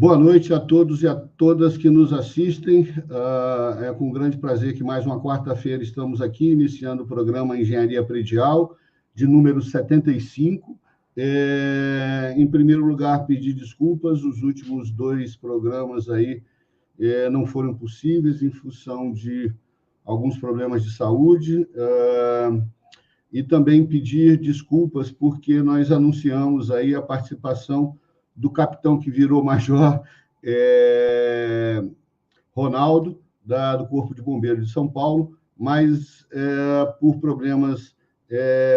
Boa noite a todos e a todas que nos assistem. É com grande prazer que mais uma quarta-feira estamos aqui, iniciando o programa Engenharia Predial, de número 75. Em primeiro lugar, pedir desculpas, os últimos 2 programas aí não foram possíveis em função de alguns problemas de saúde, e também pedir desculpas porque nós anunciamos aí a participação do capitão que virou major, Ronaldo, do Corpo de Bombeiros de São Paulo, mas por problemas,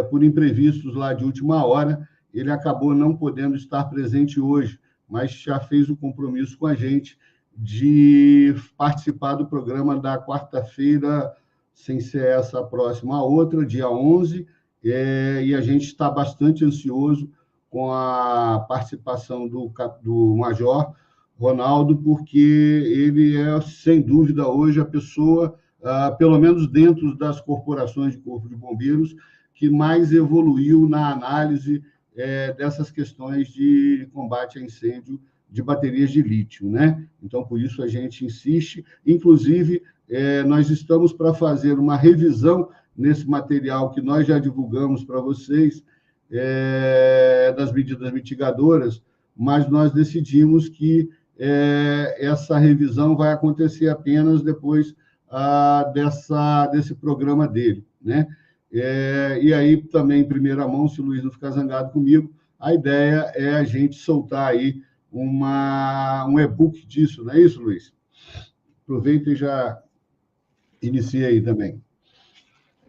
por imprevistos lá de última hora, ele acabou não podendo estar presente hoje, mas já fez o compromisso com a gente de participar do programa da quarta-feira, sem ser essa próxima, a outra, dia 11, e a gente está bastante ansioso com a participação do Major Ronaldo, porque ele é, sem dúvida, hoje a pessoa, pelo menos dentro das corporações de Corpo de Bombeiros, que mais evoluiu na análise dessas questões de combate a incêndio de baterias de lítio, né? Então, por isso a gente insiste. Inclusive, nós estamos para fazer uma revisão nesse material que nós já divulgamos para vocês, das medidas mitigadoras, mas nós decidimos que essa revisão vai acontecer apenas depois desse programa dele, né? E aí, também, em primeira mão, se o Luiz não ficar zangado comigo, a ideia é a gente soltar aí um e-book disso, não é isso, Luiz? Aproveita e já inicia aí também.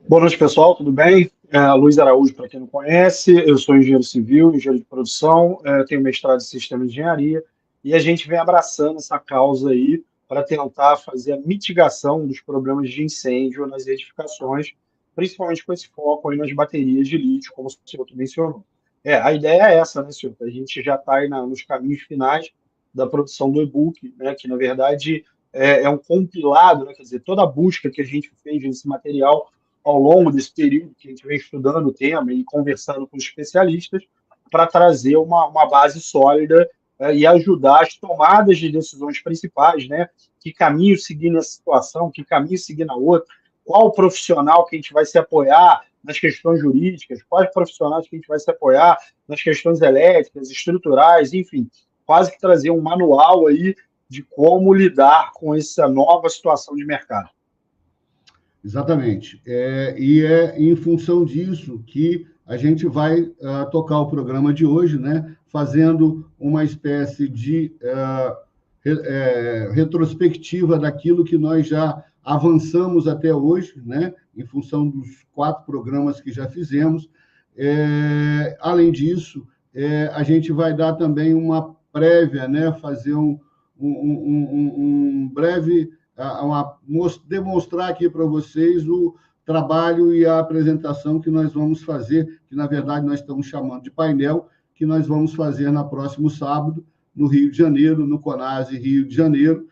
Boa noite, pessoal, tudo bem? Luiz Araújo, para quem não conhece, eu sou engenheiro civil, engenheiro de produção, tenho mestrado em sistema de engenharia, e a gente vem abraçando essa causa aí para tentar fazer a mitigação dos problemas de incêndio nas edificações, principalmente com esse foco aí nas baterias de lítio, como o senhor mencionou. A ideia é essa, né, senhor? A gente já está aí nos caminhos finais da produção do e-book, né, que, na verdade, é um compilado, né, quer dizer, toda a busca que a gente fez nesse material ao longo desse período que a gente vem estudando o tema e conversando com os especialistas para trazer uma base sólida e ajudar as tomadas de decisões principais, né? Que caminho seguir nessa situação, que caminho seguir na outra, qual profissional que a gente vai se apoiar nas questões jurídicas, quais profissionais que a gente vai se apoiar nas questões elétricas, estruturais, enfim, quase que trazer um manual aí de como lidar com essa nova situação de mercado. Exatamente. E é em função disso que a gente vai tocar o programa de hoje, né? Fazendo uma espécie de retrospectiva daquilo que nós já avançamos até hoje, né? Em função dos 4 programas que já fizemos. Além disso, a gente vai dar também uma prévia, né? Fazer um breve... demonstrar aqui para vocês o trabalho e a apresentação que nós vamos fazer, que, na verdade, nós estamos chamando de painel, que nós vamos fazer no próximo sábado, no Rio de Janeiro, no CONASE Rio de Janeiro,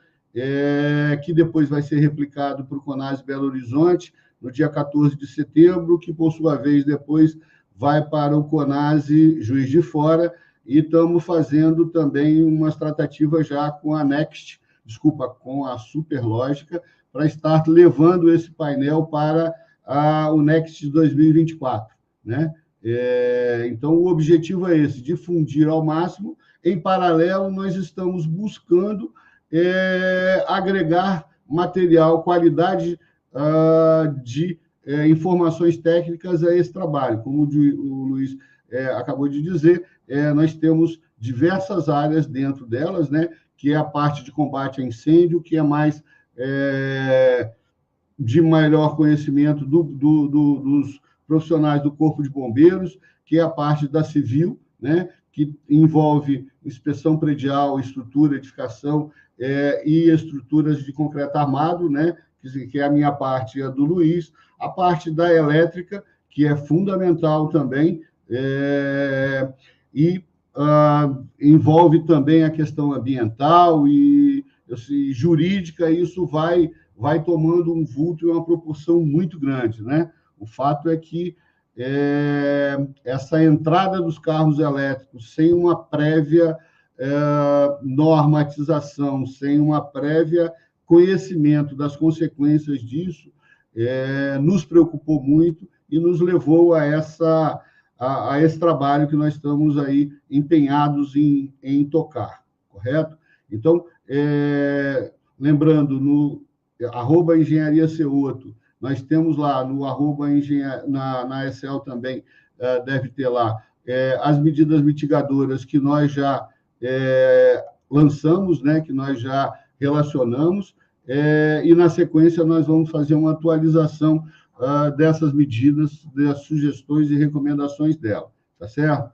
que depois vai ser replicado para o CONASE Belo Horizonte, no dia 14 de setembro, que, por sua vez, depois vai para o CONASE Juiz de Fora, e estamos fazendo também umas tratativas já com a Next, com a Superlógica, para estar levando esse painel para o Next 2024, né? Então, o objetivo é esse, difundir ao máximo. Em paralelo, nós estamos buscando agregar material, qualidade de informações técnicas a esse trabalho. Como o Luiz acabou de dizer, nós temos diversas áreas dentro delas, né? Que é a parte de combate a incêndio, que é mais de maior conhecimento dos profissionais do Corpo de Bombeiros, que é a parte da civil, né, que envolve inspeção predial, estrutura, edificação e estruturas de concreto armado, né, que é a minha parte e a do Luiz, a parte da elétrica, que é fundamental também, envolve também a questão ambiental e jurídica, e isso vai tomando um vulto e uma proporção muito grande, né? O fato é que essa entrada dos carros elétricos sem uma prévia normatização, sem uma prévia conhecimento das consequências disso, nos preocupou muito e nos levou a esse trabalho que nós estamos aí empenhados em tocar, correto? Então, lembrando, no @engenharia Ceoto, nós temos lá no na Excel também, deve ter lá, as medidas mitigadoras que nós já lançamos, né, que nós já relacionamos, e na sequência nós vamos fazer uma atualização dessas medidas, das sugestões e recomendações dela, tá certo?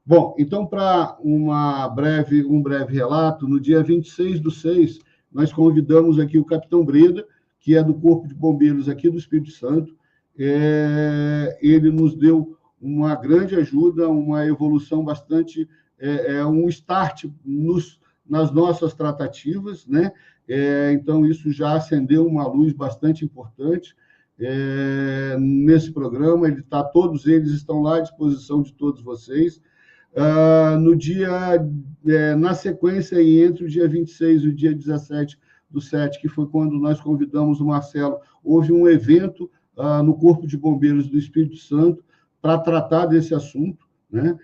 Bom, então, para um breve relato, no dia 26/6, nós convidamos aqui o capitão Breda, que é do Corpo de Bombeiros aqui do Espírito Santo. Ele nos deu uma grande ajuda, uma evolução bastante, um start nas nossas tratativas, né? Então, isso já acendeu uma luz bastante importante nesse programa. Todos eles estão lá à disposição de todos vocês. Na sequência, e entre o dia 26 e o dia 17/7, que foi quando nós convidamos o Marcelo, houve um evento no Corpo de Bombeiros do Espírito Santo para tratar desse assunto, né?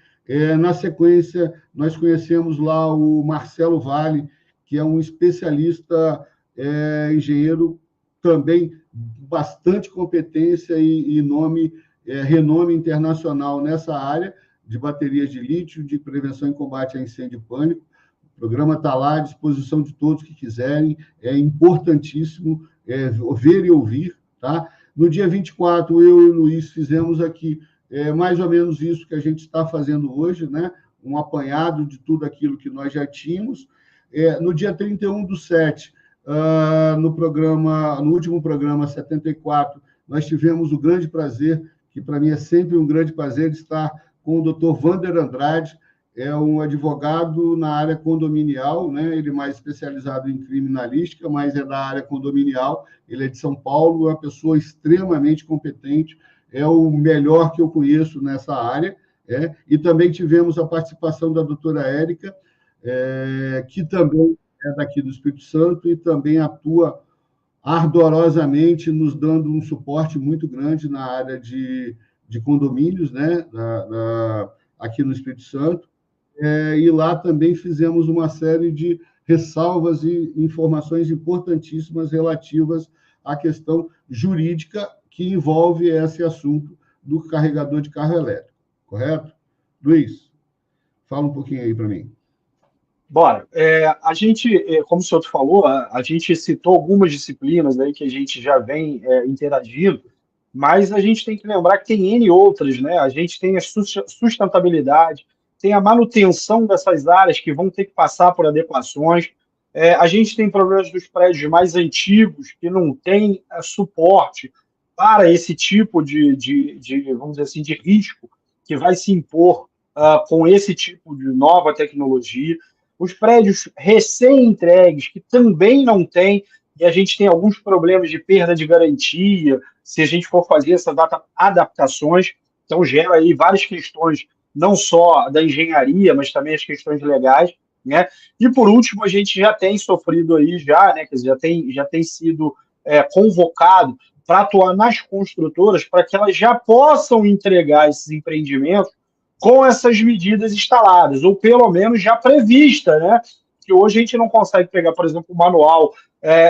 Na sequência, nós conhecemos lá o Marcelo Vale, que é um especialista, engenheiro também bastante competência e renome internacional nessa área de baterias de lítio, de prevenção e combate a incêndio e pânico. O programa está lá à disposição de todos que quiserem, é importantíssimo ver e ouvir, tá? No dia 24, eu e o Luiz fizemos aqui mais ou menos isso que a gente está fazendo hoje, né? Um apanhado de tudo aquilo que nós já tínhamos. No dia 31/7, no último programa 74, nós tivemos o grande prazer, que para mim é sempre um grande prazer, de estar com o Dr. Wander Andrade, é um advogado na área condominial, né? Ele é mais especializado em criminalística, mas é da área condominial, ele é de São Paulo, é uma pessoa extremamente competente, é o melhor que eu conheço nessa área, e também tivemos a participação da doutora Érica, que também é daqui do Espírito Santo e também atua ardorosamente nos dando um suporte muito grande na área de condomínios, né, aqui no Espírito Santo. E lá também fizemos uma série de ressalvas e informações importantíssimas relativas à questão jurídica que envolve esse assunto do carregador de carro elétrico, correto? Luiz, fala um pouquinho aí para mim. Bora. A gente, como o senhor falou, a gente citou algumas disciplinas aí que a gente já vem interagindo, mas a gente tem que lembrar que tem N outras, né? A gente tem a sustentabilidade, tem a manutenção dessas áreas que vão ter que passar por adequações. A gente tem problemas dos prédios mais antigos que não têm suporte para esse tipo de, vamos dizer assim, de risco que vai se impor com esse tipo de nova tecnologia. Os prédios recém-entregues, que também não têm, e a gente tem alguns problemas de perda de garantia, se a gente for fazer essas adaptações. Então, gera aí várias questões, não só da engenharia, mas também as questões legais, né? E, por último, a gente já tem sofrido aí, né? Quer dizer, já tem sido convocado para atuar nas construtoras, para que elas já possam entregar esses empreendimentos com essas medidas instaladas, ou pelo menos já prevista, né? Que hoje a gente não consegue pegar, por exemplo, o manual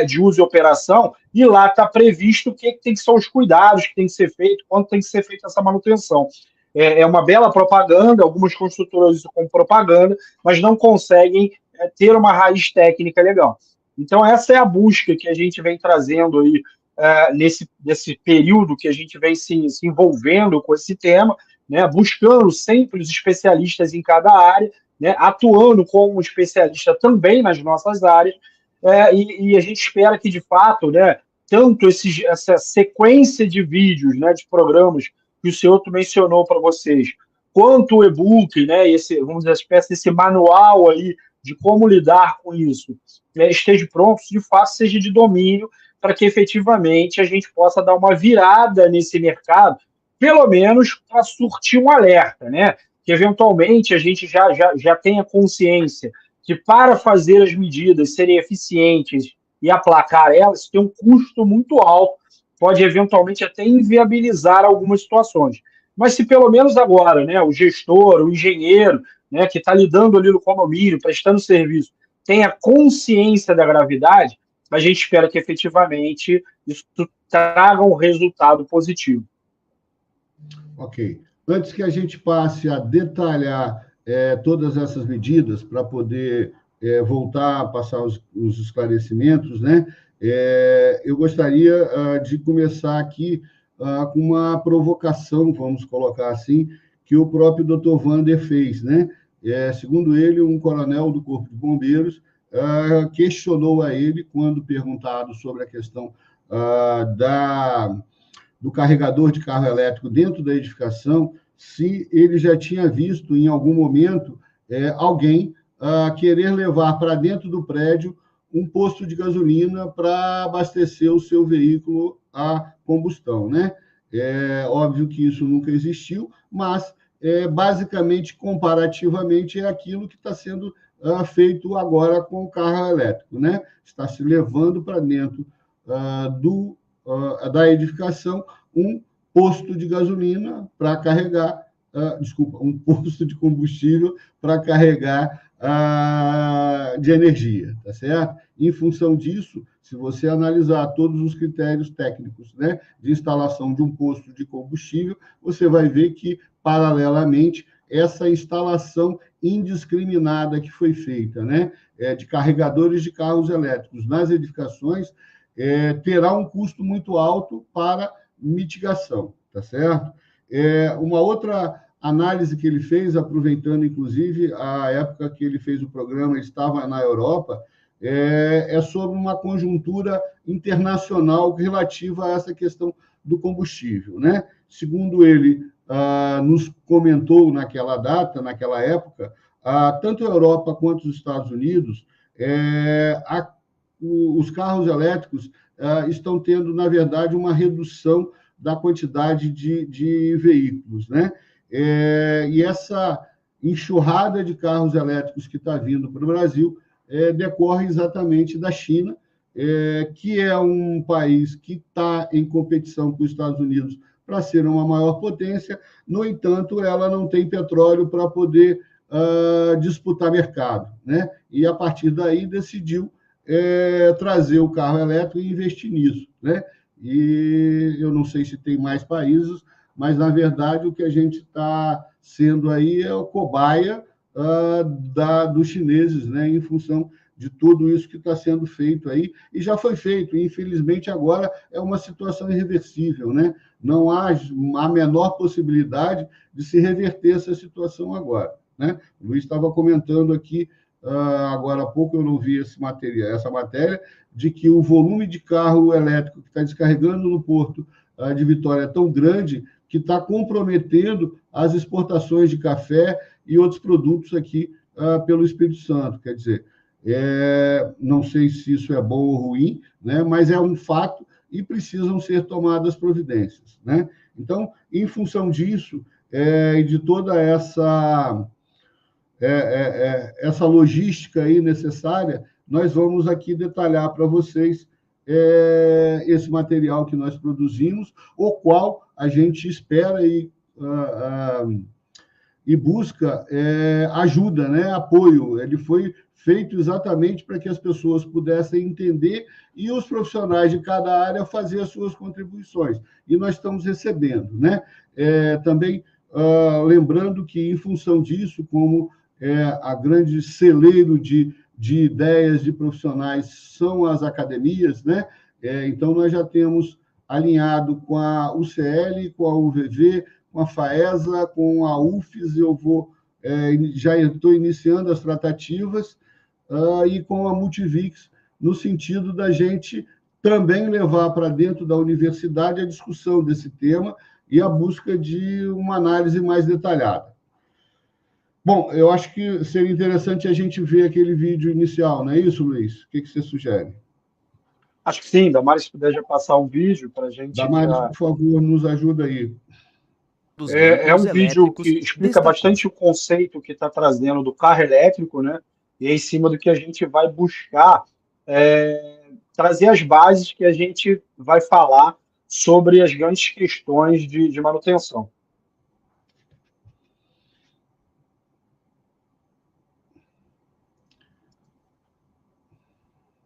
de uso e operação, e lá está previsto o que tem que ser os cuidados que tem que ser feito, quando tem que ser feita essa manutenção. É uma bela propaganda, algumas construtoras usam como propaganda, mas não conseguem ter uma raiz técnica legal. Então, essa é a busca que a gente vem trazendo aí nesse período que a gente vem se envolvendo com esse tema, né, buscando sempre os especialistas em cada área, né, atuando como especialista também nas nossas áreas, e a gente espera que, de fato, né, tanto essa sequência de vídeos, né, de programas que o senhor mencionou para vocês, quanto o e-book, né, vamos dizer, a espécie desse manual aí de como lidar com isso, esteja pronto, de fato, seja de domínio, para que efetivamente a gente possa dar uma virada nesse mercado, pelo menos para surtir um alerta, né? que eventualmente a gente já tenha consciência que para fazer as medidas serem eficientes e aplacar elas, tem um custo muito alto, pode eventualmente até inviabilizar algumas situações. Mas se pelo menos agora, né, o gestor, o engenheiro, né, que está lidando ali no condomínio, prestando serviço, tenha consciência da gravidade, a gente espera que efetivamente isso traga um resultado positivo. Ok. Antes que a gente passe a detalhar todas essas medidas para poder voltar a passar os esclarecimentos, né? Eu gostaria de começar aqui com uma provocação, vamos colocar assim, que o próprio Dr. Vander fez, né? Segundo ele, um coronel do Corpo de Bombeiros questionou a ele, quando perguntado sobre a questão do carregador de carro elétrico dentro da edificação, se ele já tinha visto, em algum momento, alguém querer levar para dentro do prédio um posto de gasolina para abastecer o seu veículo a combustão, né? É óbvio que isso nunca existiu, mas, basicamente, comparativamente, é aquilo que está sendo feito agora com o carro elétrico, né? Está se levando para dentro da edificação um posto de gasolina para carregar, um posto de combustível para carregar de energia, tá certo? Em função disso, se você analisar todos os critérios técnicos, né, de instalação de um posto de combustível, você vai ver que, paralelamente, essa instalação indiscriminada que foi feita, né, de carregadores de carros elétricos nas edificações, terá um custo muito alto para mitigação, tá certo? Uma outra análise que ele fez, aproveitando, inclusive, a época que ele fez o programa, ele estava na Europa, sobre uma conjuntura internacional relativa a essa questão do combustível, né? Segundo ele, nos comentou naquela data, naquela época, tanto a Europa quanto os Estados Unidos, os carros elétricos estão tendo, na verdade, uma redução da quantidade de veículos, né? E essa enxurrada de carros elétricos que está vindo para o Brasil decorre exatamente da China, que é um país que está em competição com os Estados Unidos para ser uma maior potência. No entanto, ela não tem petróleo para poder disputar mercado, né? E, a partir daí, decidiu trazer o carro elétrico e investir nisso, né? E eu não sei se tem mais países, mas, na verdade, o que a gente está sendo aí é o cobaia dos chineses, né, em função de tudo isso que está sendo feito aí, e já foi feito, e, infelizmente, agora é uma situação irreversível, né? Não há a menor possibilidade de se reverter essa situação agora, né? O Luiz estava comentando aqui, agora há pouco eu não vi essa matéria, de que o volume de carro elétrico que está descarregando no porto de Vitória é tão grande que está comprometendo as exportações de café e outros produtos aqui pelo Espírito Santo. Quer dizer, não sei se isso é bom ou ruim, né, mas é um fato e precisam ser tomadas providências, né? Então, em função disso, e de toda essa logística aí necessária, nós vamos aqui detalhar para vocês esse material que nós produzimos, o qual a gente espera e busca ajuda, né, apoio. Ele foi feito exatamente para que as pessoas pudessem entender e os profissionais de cada área fazer as suas contribuições. E nós estamos recebendo, né? Também lembrando que, em função disso, como a grande celeiro de ideias de profissionais são as academias, né? Então, nós já temos alinhado com a UCL, com a UVV, com a FAESA, com a UFES, já estou iniciando as tratativas, e com a Multivix, no sentido da gente também levar para dentro da universidade a discussão desse tema e a busca de uma análise mais detalhada. Bom, eu acho que seria interessante a gente ver aquele vídeo inicial, não é isso, Luiz? O que você sugere? Acho que sim. Damares, se puder já passar um vídeo para a gente... Damares, por favor, nos ajuda aí. dos É veículos um vídeo elétricos, que explica destacou. bastante o conceito que está trazendo do carro elétrico, né? E é em cima do que a gente vai buscar trazer as bases que a gente vai falar sobre as grandes questões de manutenção.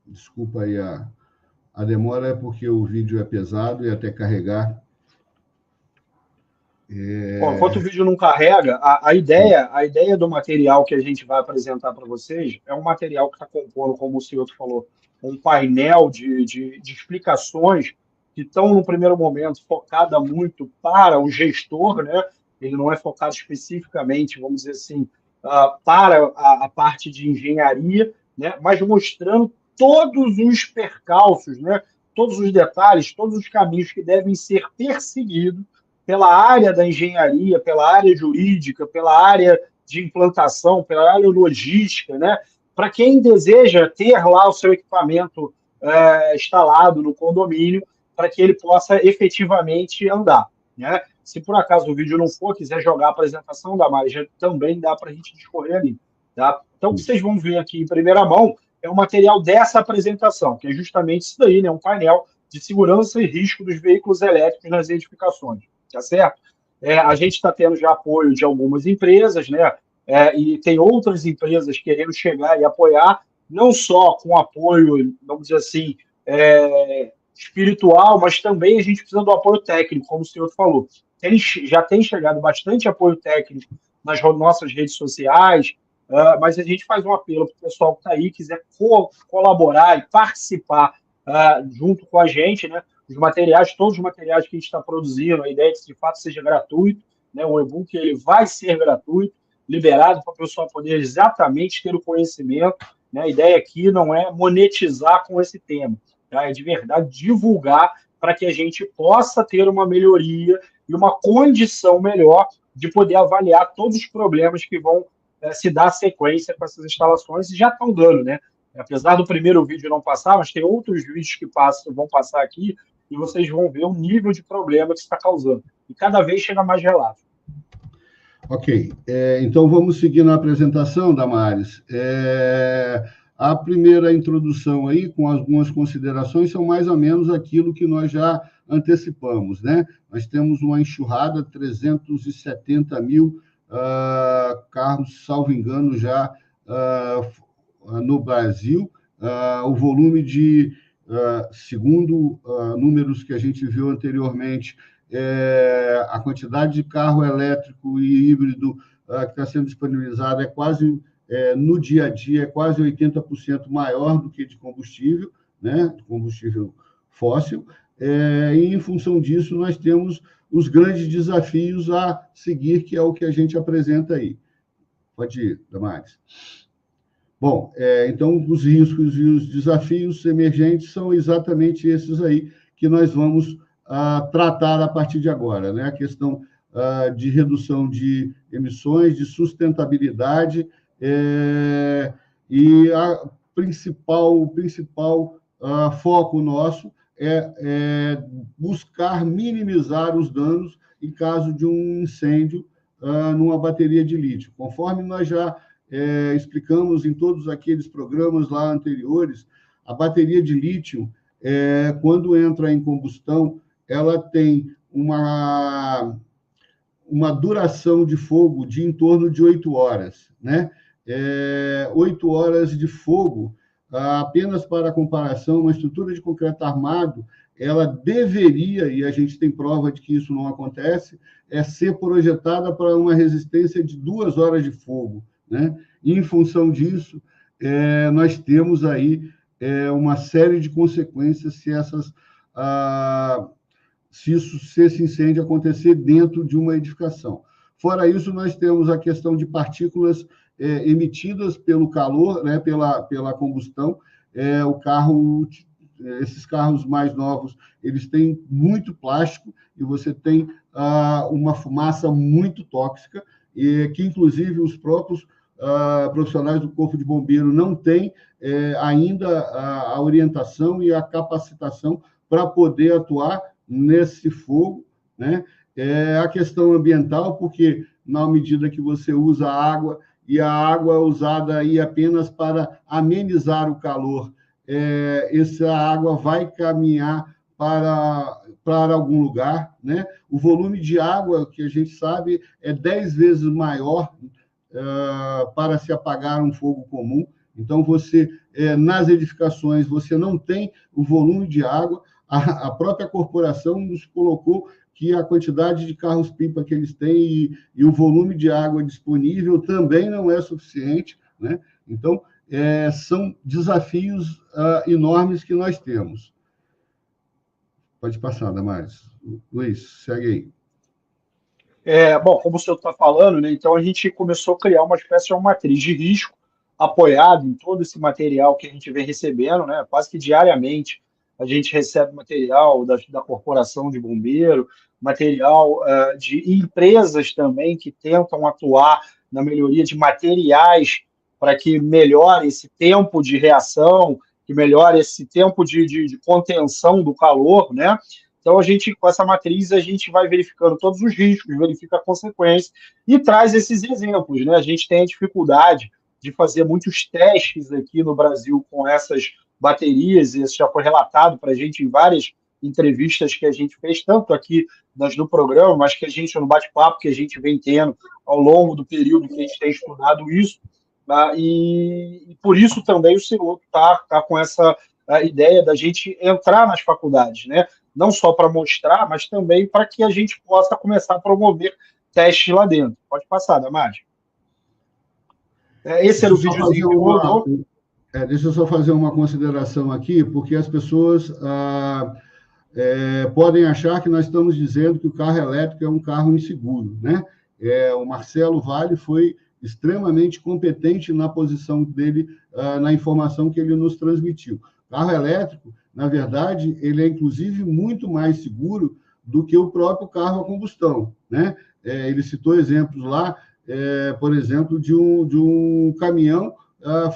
Desculpa aí a demora, é porque o vídeo é pesado e até carregar. Bom, enquanto o vídeo não carrega, a ideia do material que a gente vai apresentar para vocês é um material que está compondo, como o senhor falou, um painel de explicações que estão, no primeiro momento, focada muito para o gestor, né? Ele não é focado especificamente, vamos dizer assim, para a parte de engenharia, né? Mas mostrando todos os percalços, né? Todos os detalhes, todos os caminhos que devem ser perseguidos pela área da engenharia, pela área jurídica, pela área de implantação, pela área logística, né? Para quem deseja ter lá o seu equipamento instalado no condomínio, para que ele possa efetivamente andar, né? Se por acaso o vídeo não for, quiser jogar a apresentação da Mari, também dá para a gente discorrer ali, tá? Então, o que vocês vão ver aqui em primeira mão é o material dessa apresentação, que é justamente isso daí, né? Um painel de segurança e risco dos veículos elétricos nas edificações. Tá certo? A gente está tendo já apoio de algumas empresas, né? E tem outras empresas querendo chegar e apoiar, não só com apoio, vamos dizer assim, espiritual, mas também a gente precisa do apoio técnico, como o senhor falou. Já tem chegado bastante apoio técnico nas nossas redes sociais, mas a gente faz um apelo para o pessoal que está aí, quiser colaborar e participar junto com a gente, né? Os materiais, todos os materiais que a gente está produzindo, a ideia é que de fato seja gratuito, né? O e-book ele vai ser gratuito, liberado para o pessoal poder exatamente ter o conhecimento, né? A ideia aqui não é monetizar com esse tema, tá? É de verdade divulgar para que a gente possa ter uma melhoria e uma condição melhor de poder avaliar todos os problemas que vão se dar sequência com essas instalações e já estão dando, né? Apesar do primeiro vídeo não passar, mas tem outros vídeos que vão passar aqui e vocês vão ver o nível de problema que está causando. E cada vez chega mais relato. Ok. Então, vamos seguir na apresentação, Damares. A primeira introdução aí, com algumas considerações, são mais ou menos aquilo que nós já antecipamos, né? Nós temos uma enxurrada, 370 mil carros, salvo engano, já no Brasil. O volume segundo números que a gente viu anteriormente, a quantidade de carro elétrico e híbrido que está sendo disponibilizado é quase, no dia a dia, é quase 80% maior do que de combustível, né? De combustível fóssil. E, em função disso, nós temos os grandes desafios a seguir, que é o que a gente apresenta aí. Pode ir, Damares. Bom, então, os riscos e os desafios emergentes são exatamente esses aí que nós vamos tratar a partir de agora, né? A questão de redução de emissões, de sustentabilidade, e o principal foco nosso é buscar minimizar os danos em caso de um incêndio numa bateria de lítio. Conforme nós já explicamos em todos aqueles programas lá anteriores, a bateria de lítio, quando entra em combustão, ela tem uma duração de fogo de em torno de 8 horas, né? 8 horas de fogo, apenas para comparação, uma estrutura de concreto armado, ela deveria, e a gente tem prova de que isso não acontece, ser projetada para uma resistência de 2 horas de fogo, né? E, em função disso, nós temos aí uma série de consequências se esse incêndio acontecer dentro de uma edificação. Fora isso, nós temos a questão de partículas emitidas pelo calor, né, pela combustão. Esses carros mais novos, eles têm muito plástico e você tem uma fumaça muito tóxica, que, inclusive, os próprios profissionais do Corpo de Bombeiro não têm ainda a orientação e a capacitação para poder atuar nesse fogo, né? é a questão ambiental, porque na medida que você usa água, e a água é usada aí apenas para amenizar o calor, essa água vai caminhar para algum lugar, né? O volume de água, que a gente sabe, é 10 vezes maior para se apagar um fogo comum. Então, nas edificações, você não tem o volume de água. A própria corporação nos colocou que a quantidade de carros-pipa que eles têm e o volume de água disponível também não é suficiente, né? Então, são desafios enormes que nós temos. Pode passar, Damares. Luiz, segue aí. Bom, como o senhor está falando, né, então a gente começou a criar uma espécie de uma matriz de risco apoiado em todo esse material que a gente vem recebendo, né, quase que diariamente a gente recebe material da Corporação de Bombeiro, material de empresas também que tentam atuar na melhoria de materiais para que melhore esse tempo de reação, que melhore esse tempo de contenção do calor, né? Então, com essa matriz, a gente vai verificando todos os riscos, verifica a consequência e traz esses exemplos, né? A gente tem a dificuldade de fazer muitos testes aqui no Brasil com essas baterias, e isso já foi relatado para a gente em várias entrevistas que a gente fez, tanto aqui no programa, mas que a gente, no bate-papo que a gente vem tendo ao longo do período que a gente tem estudado isso, e por isso também o senhor está com essa ideia da gente entrar nas faculdades, né? Não só para mostrar, mas também para que a gente possa começar a promover testes lá dentro. Pode passar, Damares. Esse era o videozinho que rodou. Deixa eu só fazer uma consideração aqui, porque as pessoas podem achar que nós estamos dizendo que o carro elétrico é um carro inseguro, né? O Marcelo Vale foi extremamente competente na posição dele, na informação que ele nos transmitiu. Carro elétrico, na verdade, ele é, inclusive, muito mais seguro do que o próprio carro a combustão, né? Ele citou exemplos lá, por exemplo, de um caminhão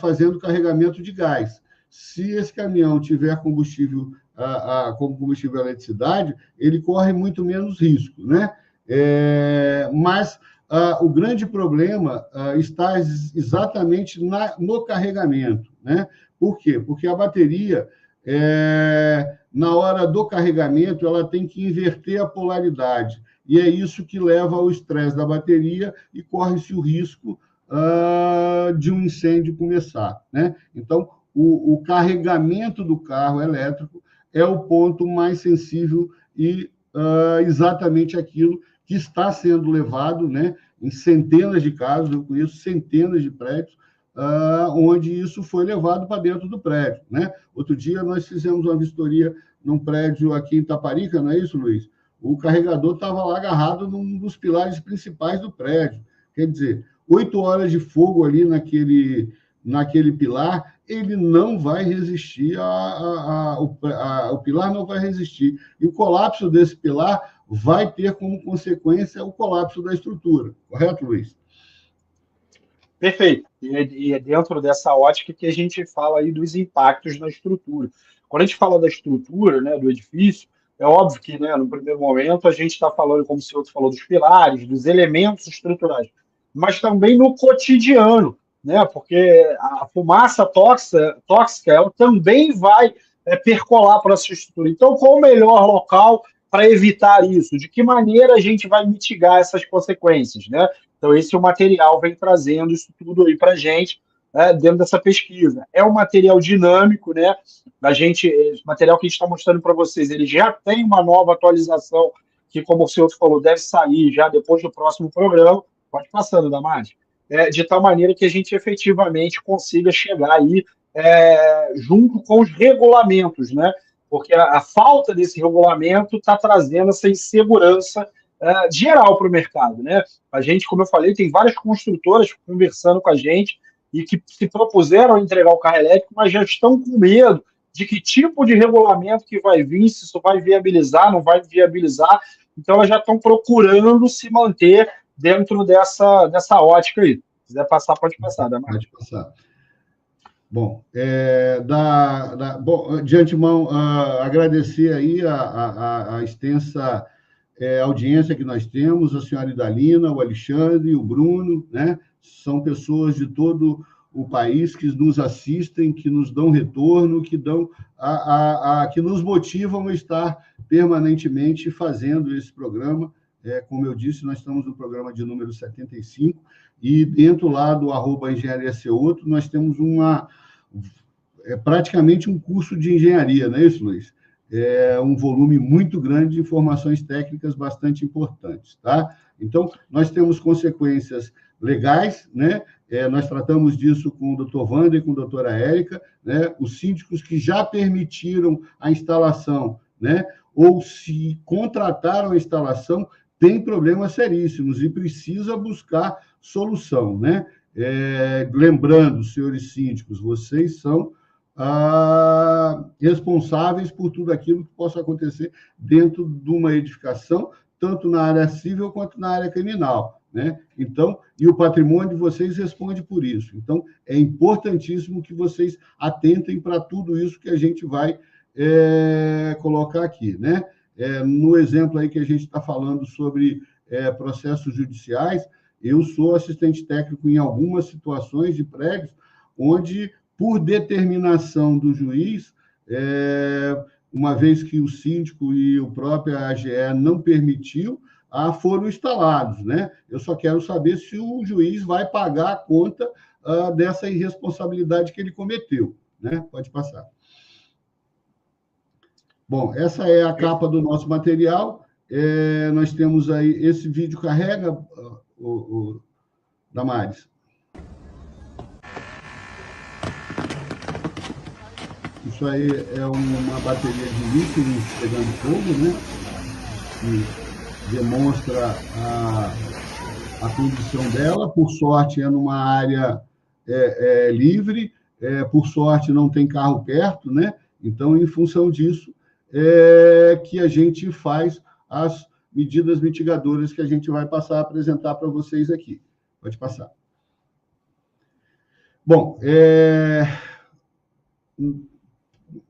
fazendo carregamento de gás. Se esse caminhão tiver combustível como combustível a eletricidade, ele corre muito menos risco, né? Mas o grande problema está exatamente no carregamento, né? Por quê? Porque a bateria, na hora do carregamento, ela tem que inverter a polaridade, e é isso que leva ao estresse da bateria e corre-se o risco de um incêndio começar, né? Então, o carregamento do carro elétrico é o ponto mais sensível e exatamente aquilo que está sendo levado, né, em centenas de casos, eu conheço centenas de prédios, onde isso foi levado para dentro do prédio, né? Outro dia nós fizemos uma vistoria num prédio aqui em Taparica, não é isso, Luiz? O carregador estava lá agarrado num dos pilares principais do prédio. Quer dizer, 8 horas de fogo ali naquele pilar, ele não vai resistir, o pilar não vai resistir. E o colapso desse pilar vai ter como consequência o colapso da estrutura. Correto, Luiz? Perfeito. E é dentro dessa ótica que a gente fala aí dos impactos na estrutura. Quando a gente fala da estrutura, né, do edifício, é óbvio que, né, no primeiro momento, a gente está falando, como o senhor falou, dos pilares, dos elementos estruturais, mas também no cotidiano, né, porque a fumaça tóxica ela também vai percolar para essa estrutura. Então, qual o melhor local para evitar isso? De que maneira a gente vai mitigar essas consequências, né? Então, esse é o material vem trazendo isso tudo aí para a gente, dentro dessa pesquisa. É um material dinâmico, né? Esse material que a gente está mostrando para vocês, ele já tem uma nova atualização que, como o senhor falou, deve sair já depois do próximo programa. Pode passando, Damares. De tal maneira que a gente efetivamente consiga chegar aí junto com os regulamentos, né? Porque a falta desse regulamento está trazendo essa insegurança geral para o mercado, né? A gente, como eu falei, tem várias construtoras conversando com a gente e que se propuseram a entregar o carro elétrico, mas já estão com medo de que tipo de regulamento que vai vir, se isso vai viabilizar, não vai viabilizar. Então, elas já estão procurando se manter dentro dessa ótica aí. Se quiser passar, pode passar, Damares. Pode passar. Bom, bom, de antemão, agradecer aí a extensa audiência que nós temos, a senhora Idalina, o Alexandre, o Bruno, né? São pessoas de todo o país que nos assistem, que nos dão retorno, que que nos motivam a estar permanentemente fazendo esse programa. Como eu disse, nós estamos no programa de número 75, e dentro lá do @engenharia ser outro, nós temos praticamente um curso de engenharia, não é isso, Luiz? É um volume muito grande de informações técnicas bastante importantes, tá? Então, nós temos consequências legais, né? Nós tratamos disso com o Dr. Wander e com a doutora Érica, né? Os síndicos que já permitiram a instalação, né? Ou se contrataram a instalação, têm problemas seríssimos e precisa buscar solução, né? Lembrando, senhores síndicos, vocês são responsáveis por tudo aquilo que possa acontecer dentro de uma edificação, tanto na área civil quanto na área criminal, né? Então, e o patrimônio de vocês responde por isso. Então, é importantíssimo que vocês atentem para tudo isso que a gente vai colocar aqui, né? No exemplo aí que a gente está falando sobre processos judiciais, eu sou assistente técnico em algumas situações de prédios onde, por determinação do juiz, uma vez que o síndico e o próprio AGE não permitiu, foram instalados, né? Eu só quero saber se o juiz vai pagar a conta dessa irresponsabilidade que ele cometeu, né? Pode passar. Bom, essa é a capa do nosso material. Nós temos aí, esse vídeo carrega, o Damares. Isso aí é uma bateria de líquido pegando fogo, né? Que demonstra a condição dela. Por sorte, é numa área livre. Por sorte, não tem carro perto, né? Então, em função disso, que a gente faz as medidas mitigadoras que a gente vai passar a apresentar para vocês aqui. Pode passar. Bom,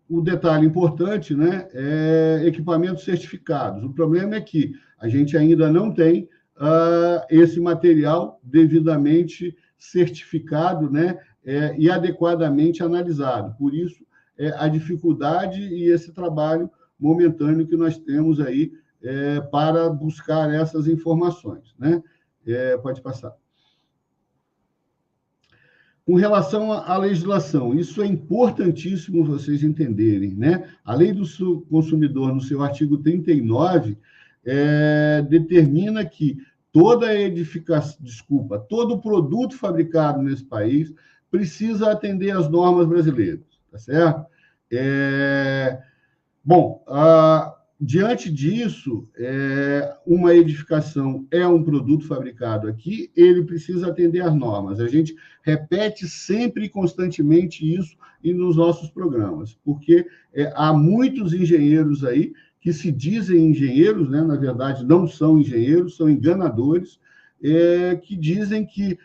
o detalhe importante, né, é equipamentos certificados. O problema é que a gente ainda não tem esse material devidamente certificado, né, e adequadamente analisado. Por isso, a dificuldade e esse trabalho momentâneo que nós temos aí para buscar essas informações, né? Pode passar. Com relação à legislação, isso é importantíssimo vocês entenderem, né? A Lei do Consumidor, no seu artigo 39, determina que toda todo produto fabricado nesse país precisa atender às normas brasileiras, tá certo? Bom, diante disso, uma edificação é um produto fabricado aqui, ele precisa atender às normas. A gente repete sempre e constantemente isso nos nossos programas, porque há muitos engenheiros aí que se dizem engenheiros, né? Na verdade, não são engenheiros, são enganadores, que dizem que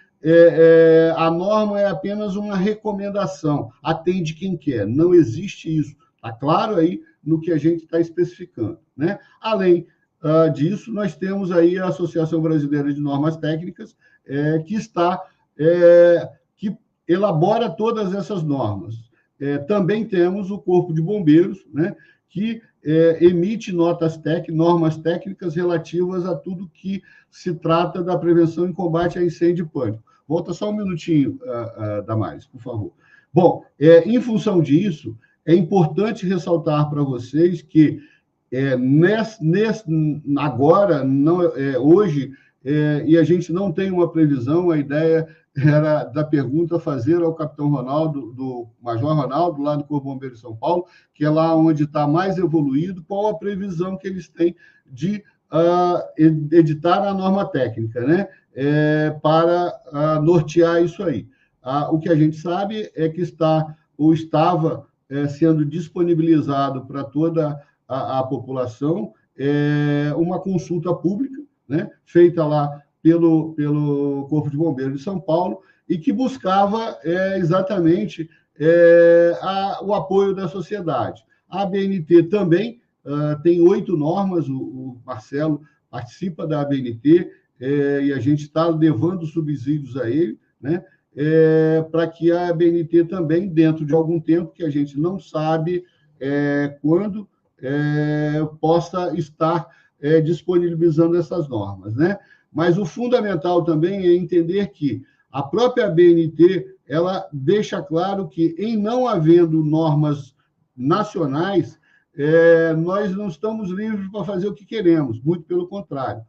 a norma é apenas uma recomendação, atende quem quer. Não existe isso. Está claro aí no que a gente está especificando, né? Além disso, nós temos aí a Associação Brasileira de Normas Técnicas, que elabora todas essas normas. Também temos o Corpo de Bombeiros, né, que emite normas técnicas relativas a tudo que se trata da prevenção e combate a incêndio e pânico. Volta só um minutinho, Damares, por favor. Bom, em função disso, é importante ressaltar para vocês que agora, hoje, e a gente não tem uma previsão, a ideia era da pergunta fazer ao capitão Ronaldo, do Major Ronaldo, lá do Corpo Bombeiro de São Paulo, que é lá onde está mais evoluído, qual a previsão que eles têm de editar a norma técnica, né? Para nortear isso aí. O que a gente sabe é que estava sendo disponibilizado para toda a população uma consulta pública, né, feita lá pelo Corpo de Bombeiros de São Paulo, e que buscava exatamente o apoio da sociedade. A ABNT também tem 8 normas, o Marcelo participa da ABNT, e a gente está levando subsídios a ele, né, para que a ABNT também, dentro de algum tempo, que a gente não sabe quando, possa estar disponibilizando essas normas, né? Mas o fundamental também é entender que a própria ABNT, ela deixa claro que, em não havendo normas nacionais, nós não estamos livres para fazer o que queremos, muito pelo contrário.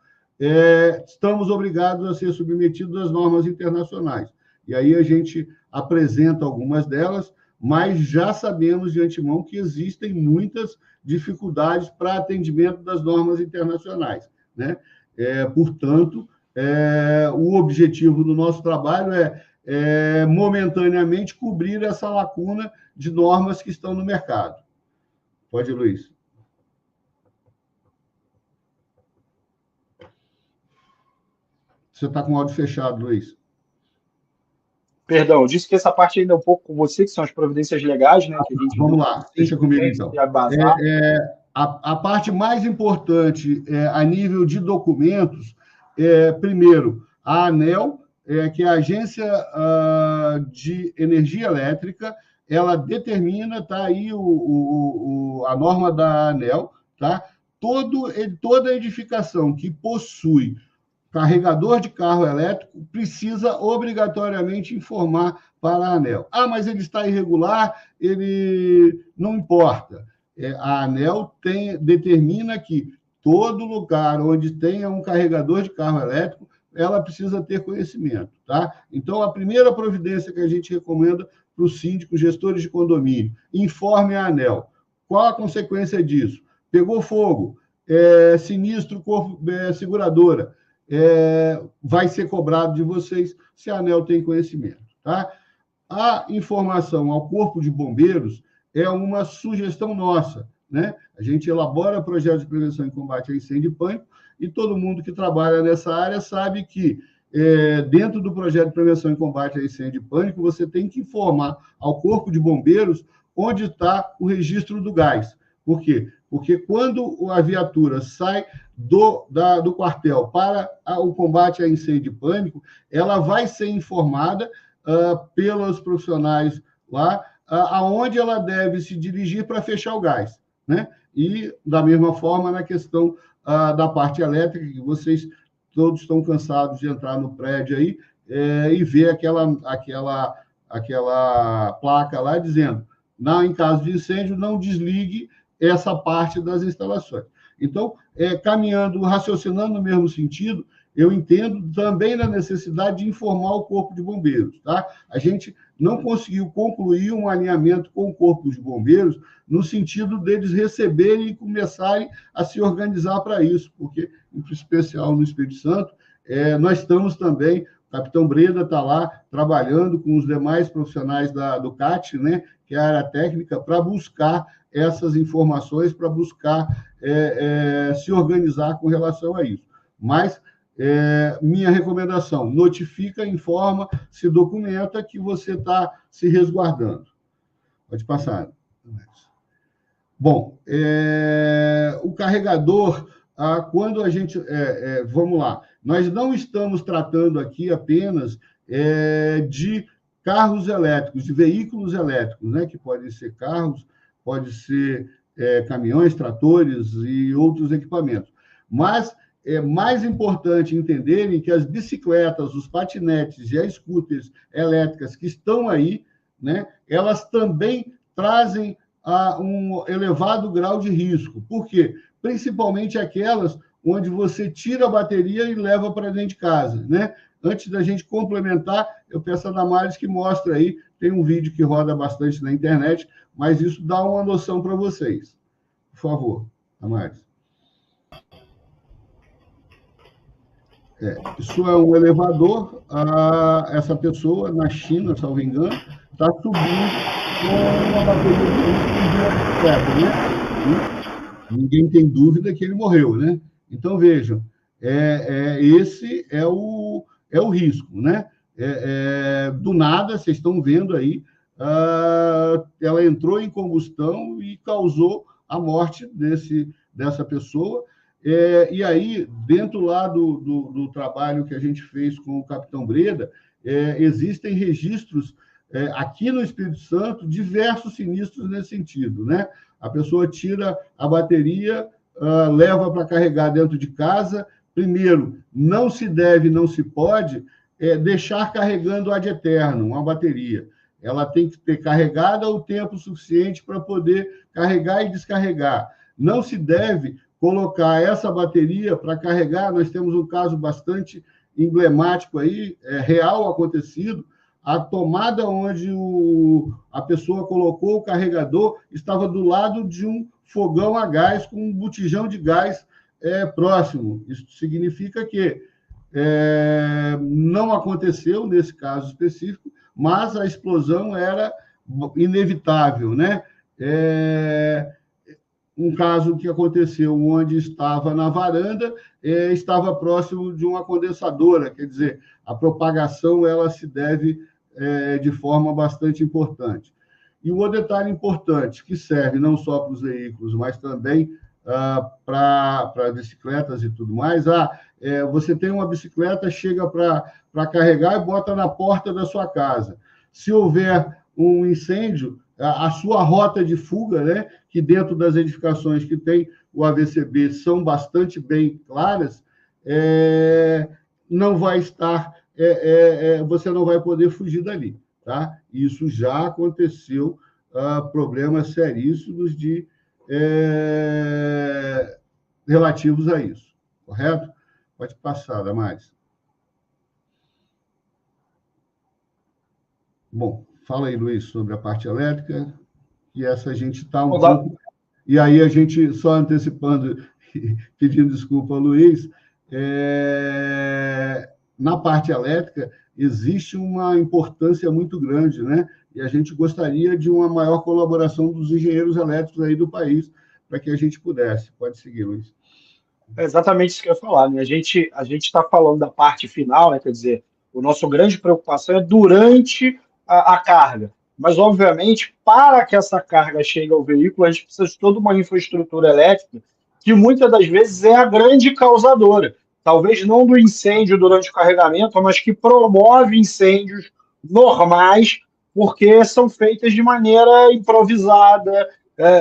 Estamos obrigados a ser submetidos às normas internacionais. E aí a gente apresenta algumas delas, mas já sabemos de antemão que existem muitas dificuldades para atendimento das normas internacionais, né? Portanto, o objetivo do nosso trabalho é momentaneamente cobrir essa lacuna de normas que estão no mercado. Pode ir, Luiz. Você está com o áudio fechado, Luiz. Perdão, eu disse que essa parte ainda é um pouco com você, que são as providências legais, né? Que a gente Vamos lá, deixa comigo então. A parte mais importante a nível de documentos, primeiro, a ANEEL, que é a Agência de Energia Elétrica, ela determina, está aí a norma da ANEEL, tá? Toda edificação que possui carregador de carro elétrico precisa obrigatoriamente informar para a ANEEL. Ah, mas ele está irregular, ele não importa. A ANEEL determina que todo lugar onde tenha um carregador de carro elétrico, ela precisa ter conhecimento, tá? Então, a primeira providência que a gente recomenda para os síndicos, gestores de condomínio, informe a ANEEL. Qual a consequência disso? Pegou fogo, sinistro, seguradora, vai ser cobrado de vocês se a ANEEL tem conhecimento, tá? A informação ao Corpo de Bombeiros é uma sugestão nossa, né? A gente elabora projetos de prevenção e combate a incêndio e pânico, e todo mundo que trabalha nessa área sabe que, dentro do projeto de prevenção e combate a incêndio e pânico, você tem que informar ao Corpo de Bombeiros onde está o registro do gás. Por quê? Porque quando a viatura sai do quartel para o combate a incêndio e pânico, ela vai ser informada pelos profissionais lá aonde ela deve se dirigir para fechar o gás, né? E, da mesma forma, na questão da parte elétrica, que vocês todos estão cansados de entrar no prédio aí e ver aquela placa lá dizendo, em caso de incêndio, não desligue essa parte das instalações. Então, raciocinando no mesmo sentido, eu entendo também na necessidade de informar o Corpo de Bombeiros, tá? A gente não conseguiu concluir um alinhamento com o Corpo de Bombeiros no sentido deles receberem e começarem a se organizar para isso, porque, em especial no Espírito Santo, nós estamos também, o Capitão Breda está lá trabalhando com os demais profissionais do CAT, né, que é a área técnica, para buscar essas informações, para buscar se organizar com relação a isso. Mas minha recomendação, notifica, informa, se documenta que você está se resguardando. Pode passar. Bom, o carregador, quando a gente... vamos lá, nós não estamos tratando aqui apenas de carros elétricos, de veículos elétricos, né, que podem ser carros, pode ser caminhões, tratores e outros equipamentos. Mas é mais importante entenderem que as bicicletas, os patinetes e as scooters elétricas que estão aí, né, elas também trazem um elevado grau de risco. Por quê? Principalmente aquelas onde você tira a bateria e leva para dentro de casa, né? Antes da gente complementar, eu peço a Damares que mostre aí, tem um vídeo que roda bastante na internet, mas isso dá uma noção para vocês. Por favor, Damares. Isso é um elevador, essa pessoa, na China, salvo engano, está subindo com uma bateria de né? Ninguém tem dúvida que ele morreu, né? Então, vejam, esse é o risco, né? Do nada, vocês estão vendo aí, ela entrou em combustão e causou a morte dessa pessoa. E aí, dentro lá do trabalho que a gente fez com o Capitão Breda, existem registros aqui no Espírito Santo, diversos sinistros nesse sentido, né? A pessoa tira a bateria, leva para carregar dentro de casa. Primeiro, não se deve, não se pode deixar carregando ad eternum uma bateria. Ela tem que ter carregada o tempo suficiente para poder carregar e descarregar. Não se deve colocar essa bateria para carregar. Nós temos um caso bastante emblemático aí, real acontecido. A tomada onde a pessoa colocou o carregador estava do lado de um fogão a gás com um botijão de gás próximo. Isso significa que não aconteceu nesse caso específico, mas a explosão era inevitável, né? Um caso que aconteceu onde estava na varanda, estava próximo de uma condensadora, quer dizer, a propagação ela se deve de forma bastante importante. E um outro detalhe importante, que serve não só para os veículos, mas também para bicicletas e tudo mais. Você tem uma bicicleta, chega para carregar e bota na porta da sua casa. Se houver um incêndio, a sua rota de fuga, né, que dentro das edificações que tem o AVCB são bastante bem claras, não vai estar, você não vai poder fugir dali, tá? Isso já aconteceu, problemas seríssimos relativos a isso, correto? Pode passar, Damares. Bom, fala aí, Luiz, sobre a parte elétrica, e essa a gente está um pouco... E aí a gente, só antecipando, pedindo desculpa ao Luiz, na parte elétrica existe uma importância muito grande, né? E a gente gostaria de uma maior colaboração dos engenheiros elétricos aí do país, para que a gente pudesse. Pode seguir, Luiz. É exatamente isso que eu ia falar, né? A gente está falando da parte final, né? Quer dizer, a nossa grande preocupação é durante a carga. Mas, obviamente, para que essa carga chegue ao veículo, a gente precisa de toda uma infraestrutura elétrica que muitas das vezes é a grande causadora. Talvez não do incêndio durante o carregamento, mas que promove incêndios normais, porque são feitas de maneira improvisada,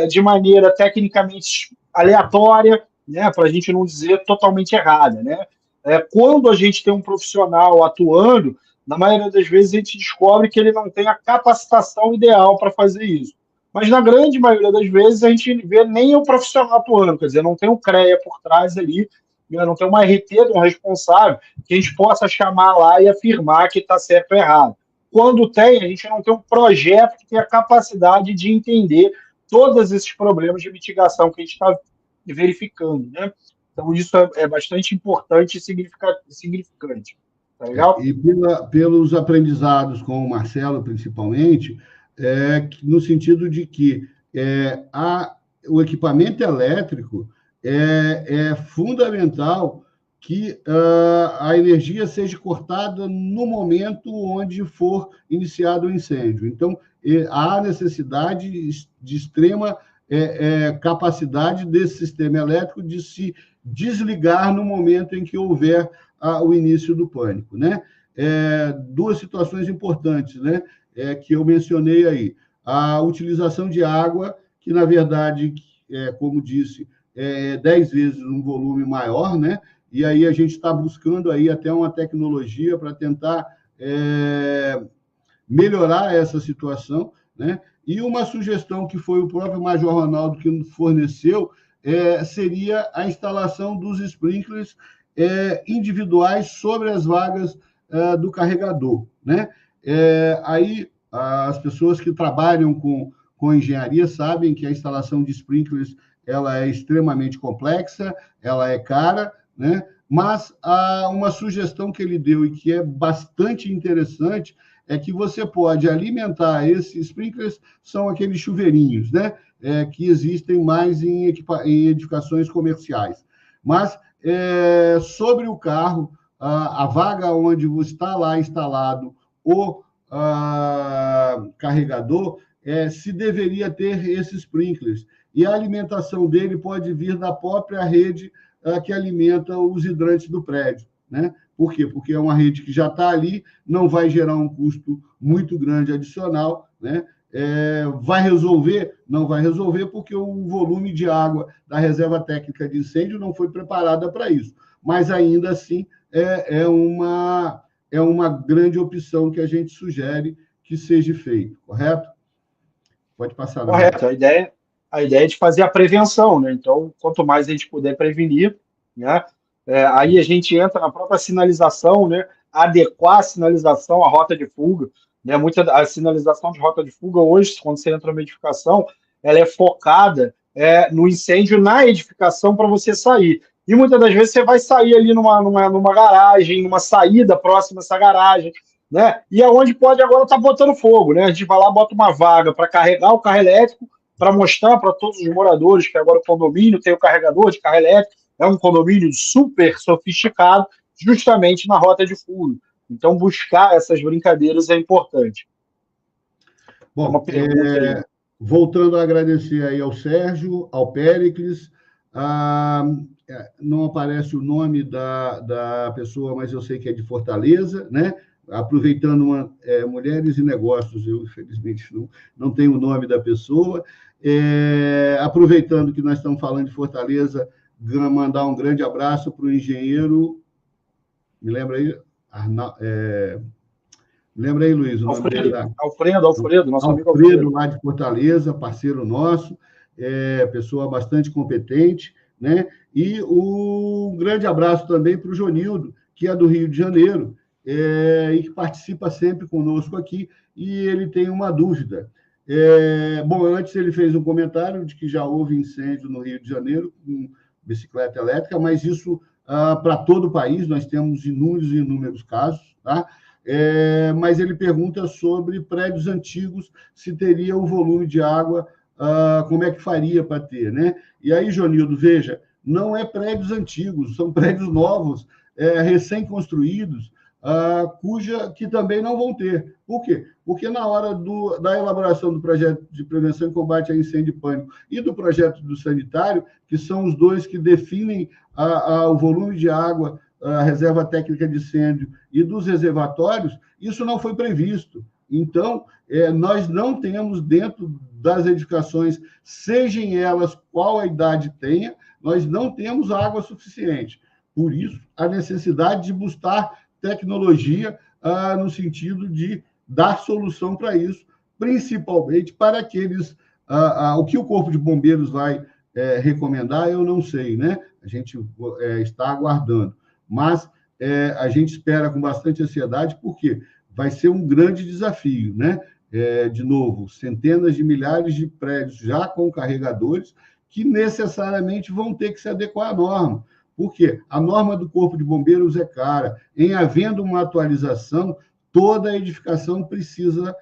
de maneira tecnicamente aleatória, né, para a gente não dizer totalmente errada, né? Quando a gente tem um profissional atuando, na maioria das vezes a gente descobre que ele não tem a capacitação ideal para fazer isso. Mas na grande maioria das vezes a gente vê nem o profissional atuando, quer dizer, não tem um CREA por trás ali, não tem uma RT de um responsável que a gente possa chamar lá e afirmar que está certo ou errado. Quando tem, a gente não tem um projeto que tenha a capacidade de entender todos esses problemas de mitigação que a gente está verificando, né? Então, isso é bastante importante e significante. Tá legal? E pelos aprendizados com o Marcelo, principalmente, no sentido de que o equipamento elétrico é fundamental que a energia seja cortada no momento onde for iniciado o incêndio. Então, há necessidade de extrema capacidade desse sistema elétrico de se desligar no momento em que houver o início do pânico, né? Duas situações importantes, né? Que eu mencionei aí. A utilização de água, que, na verdade, como disse, 10 vezes um volume maior, né? E aí a gente está buscando aí até uma tecnologia para tentar melhorar essa situação, né? E uma sugestão que foi o próprio Major Ronaldo que forneceu seria a instalação dos sprinklers individuais sobre as vagas do carregador, né? Aí as pessoas que trabalham com engenharia sabem que a instalação de sprinklers ela é extremamente complexa, ela é cara, né? Mas uma sugestão que ele deu e que é bastante interessante é que você pode alimentar esses sprinklers, são aqueles chuveirinhos, né? Que existem mais em edificações comerciais. Mas sobre o carro, a vaga onde está lá instalado o carregador, se deveria ter esses sprinklers. e a alimentação dele pode vir da própria rede que alimenta os hidrantes do prédio, né? Por quê? Porque é uma rede que já está ali, não vai gerar um custo muito grande adicional, né? Vai resolver? Não vai resolver, porque o volume de água da reserva técnica de incêndio não foi preparada para isso. Mas, ainda assim, é uma grande opção que a gente sugere que seja feito, correto? Pode passar. Correto. A ideia é de fazer a prevenção, né? Então, quanto mais a gente puder prevenir, né? Aí a gente entra na própria sinalização, né? Adequar a sinalização à rota de fuga, né? A sinalização de rota de fuga hoje, quando você entra numa edificação, ela é focada no incêndio na edificação para você sair. E muitas das vezes você vai sair ali numa garagem, numa saída próxima a essa garagem, né? E aonde pode agora estar botando fogo, né? A gente vai lá, bota uma vaga para carregar o carro elétrico, para mostrar para todos os moradores que agora o condomínio tem o carregador de carro elétrico, é um condomínio super sofisticado, justamente na rota de fuga. Então, buscar essas brincadeiras é importante. Bom, voltando a agradecer aí ao Sérgio, ao Péricles. Não aparece o nome da pessoa, mas eu sei que é de Fortaleza, né? Aproveitando Mulheres e Negócios, eu, infelizmente, não tenho o nome da pessoa. Aproveitando que nós estamos falando de Fortaleza, mandar um grande abraço para o engenheiro... Me lembra aí? Lembra aí, Luiz, o nome dele? Alfredo, nosso amigo Alfredo, lá de Fortaleza, parceiro nosso, pessoa bastante competente, né? E um grande abraço também para o Jonildo, que é do Rio de Janeiro, e que participa sempre conosco aqui, e ele tem uma dúvida. Bom, antes ele fez um comentário de que já houve incêndio no Rio de Janeiro com bicicleta elétrica, mas isso para todo o país, nós temos inúmeros casos, tá? Mas ele pergunta sobre prédios antigos, se teria o volume de água, como é que faria para ter, né? E aí, Jonildo, veja, não é prédios antigos, são prédios novos, recém-construídos, que também não vão ter. Por quê? Porque na hora da elaboração do projeto de prevenção e combate a incêndio e pânico e do projeto do sanitário, que são os dois que definem o volume de água, a reserva técnica de incêndio e dos reservatórios, isso não foi previsto. Então, nós não temos dentro das edificações, sejam elas qual a idade tenha, nós não temos água suficiente. Por isso, a necessidade de buscar tecnologia no sentido de dar solução para isso, principalmente para aqueles... o que o Corpo de Bombeiros vai recomendar, eu não sei, né? A gente está aguardando. Mas a gente espera com bastante ansiedade, porque vai ser um grande desafio, né? De novo, centenas de milhares de prédios já com carregadores que necessariamente vão ter que se adequar à norma. Por quê? A norma do Corpo de Bombeiros é cara. Em havendo uma atualização, toda a edificação precisa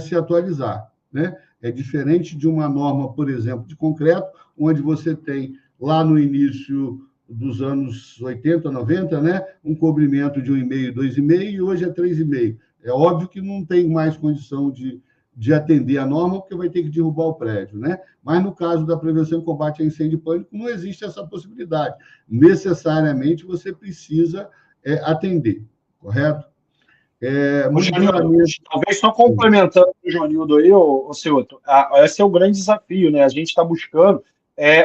se atualizar, né? É diferente de uma norma, por exemplo, de concreto, onde você tem, lá no início dos anos 80, 90, né, um cobrimento de 1,5, 2,5, e hoje é 3,5. É óbvio que não tem mais condição de atender a norma, porque vai ter que derrubar o prédio, né? Mas, no caso da prevenção e combate a incêndio e pânico, não existe essa possibilidade. Necessariamente, você precisa atender, correto? Talvez só complementando o Jonildo aí, Ceuto, esse é o grande desafio, né? A gente está buscando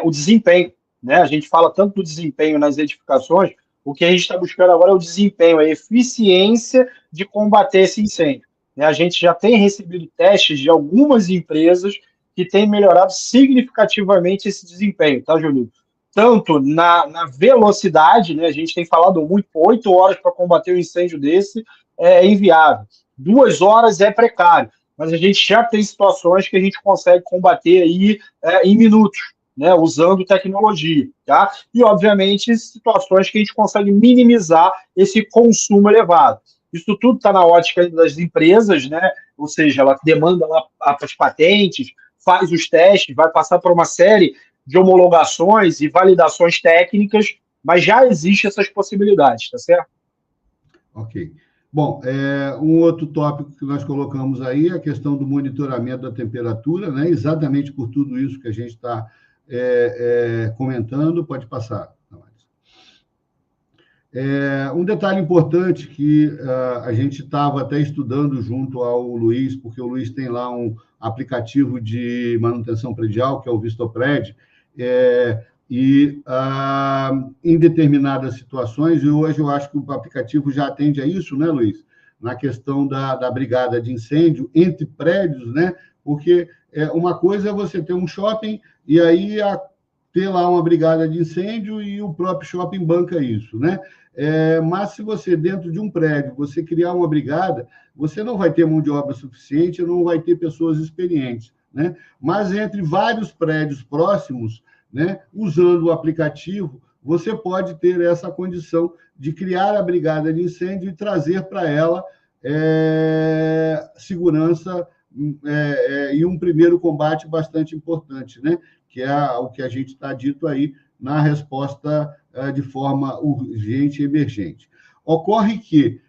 o desempenho, né? A gente fala tanto do desempenho nas edificações, o que a gente está buscando agora é o desempenho, a eficiência de combater esse incêndio, né? A gente já tem recebido testes de algumas empresas que têm melhorado significativamente esse desempenho, tá, Jonildo? Tanto na velocidade, né? A gente tem falado muito, 8 horas para combater um incêndio desse é inviável. 2 horas é precário, mas a gente já tem situações que a gente consegue combater aí em minutos, né, usando tecnologia, tá? E, obviamente, situações que a gente consegue minimizar esse consumo elevado. Isso tudo está na ótica das empresas, né? Ou seja, ela demanda lá as patentes, faz os testes, vai passar por uma série de homologações e validações técnicas, mas já existem essas possibilidades, tá certo? Ok. Bom, um outro tópico que nós colocamos aí é a questão do monitoramento da temperatura, né? Exatamente por tudo isso que a gente está comentando. Pode passar. Um detalhe importante que a gente estava até estudando junto ao Luiz, porque o Luiz tem lá um aplicativo de manutenção predial, que é o Vistopred, e em determinadas situações, e hoje eu acho que o aplicativo já atende a isso, né, Luiz? Na questão da brigada de incêndio entre prédios, né? Porque uma coisa é você ter um shopping e aí ter lá uma brigada de incêndio e o próprio shopping banca isso, né? Mas se você, dentro de um prédio, você criar uma brigada, você não vai ter mão de obra suficiente, não vai ter pessoas experientes, né? Mas entre vários prédios próximos, né, usando o aplicativo, você pode ter essa condição de criar a brigada de incêndio e trazer para ela segurança e um primeiro combate bastante importante, né? Que é o que a gente está dito aí na resposta de forma urgente e emergente. Ocorre que,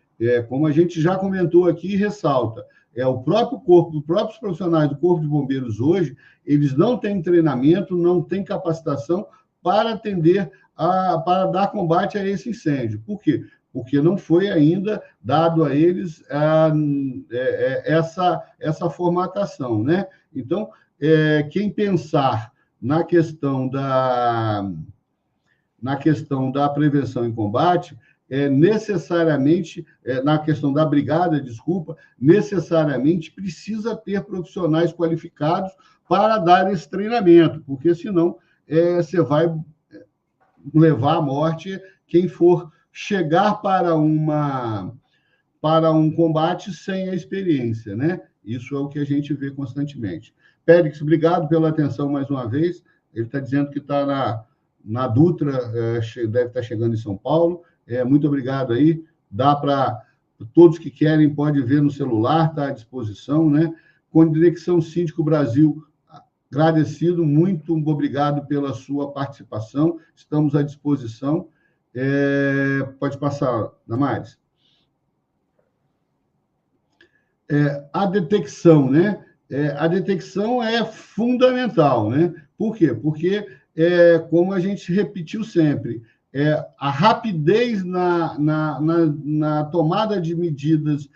como a gente já comentou aqui e ressalta, o próprio corpo, os próprios profissionais do Corpo de Bombeiros hoje, eles não têm treinamento, não têm capacitação para atender, para dar combate a esse incêndio. Por quê? Porque não foi ainda dado a eles essa formatação, né? Então, quem pensar na questão da prevenção e combate, necessariamente, na questão da brigada, necessariamente precisa ter profissionais qualificados para dar esse treinamento, porque senão você vai levar à morte quem for chegar para um combate sem a experiência, né? Isso é o que a gente vê constantemente. Périx, obrigado pela atenção mais uma vez. Ele está dizendo que está na Dutra, deve estar chegando em São Paulo. Muito obrigado aí. Dá para todos que querem, pode ver no celular, está à disposição, né? Conexão Síndico Brasil, agradecido, muito obrigado pela sua participação. Estamos à disposição. Pode passar, Damares. A detecção, né? A detecção é fundamental, né? Por quê? Porque, como a gente repetiu sempre, a rapidez na tomada de medidas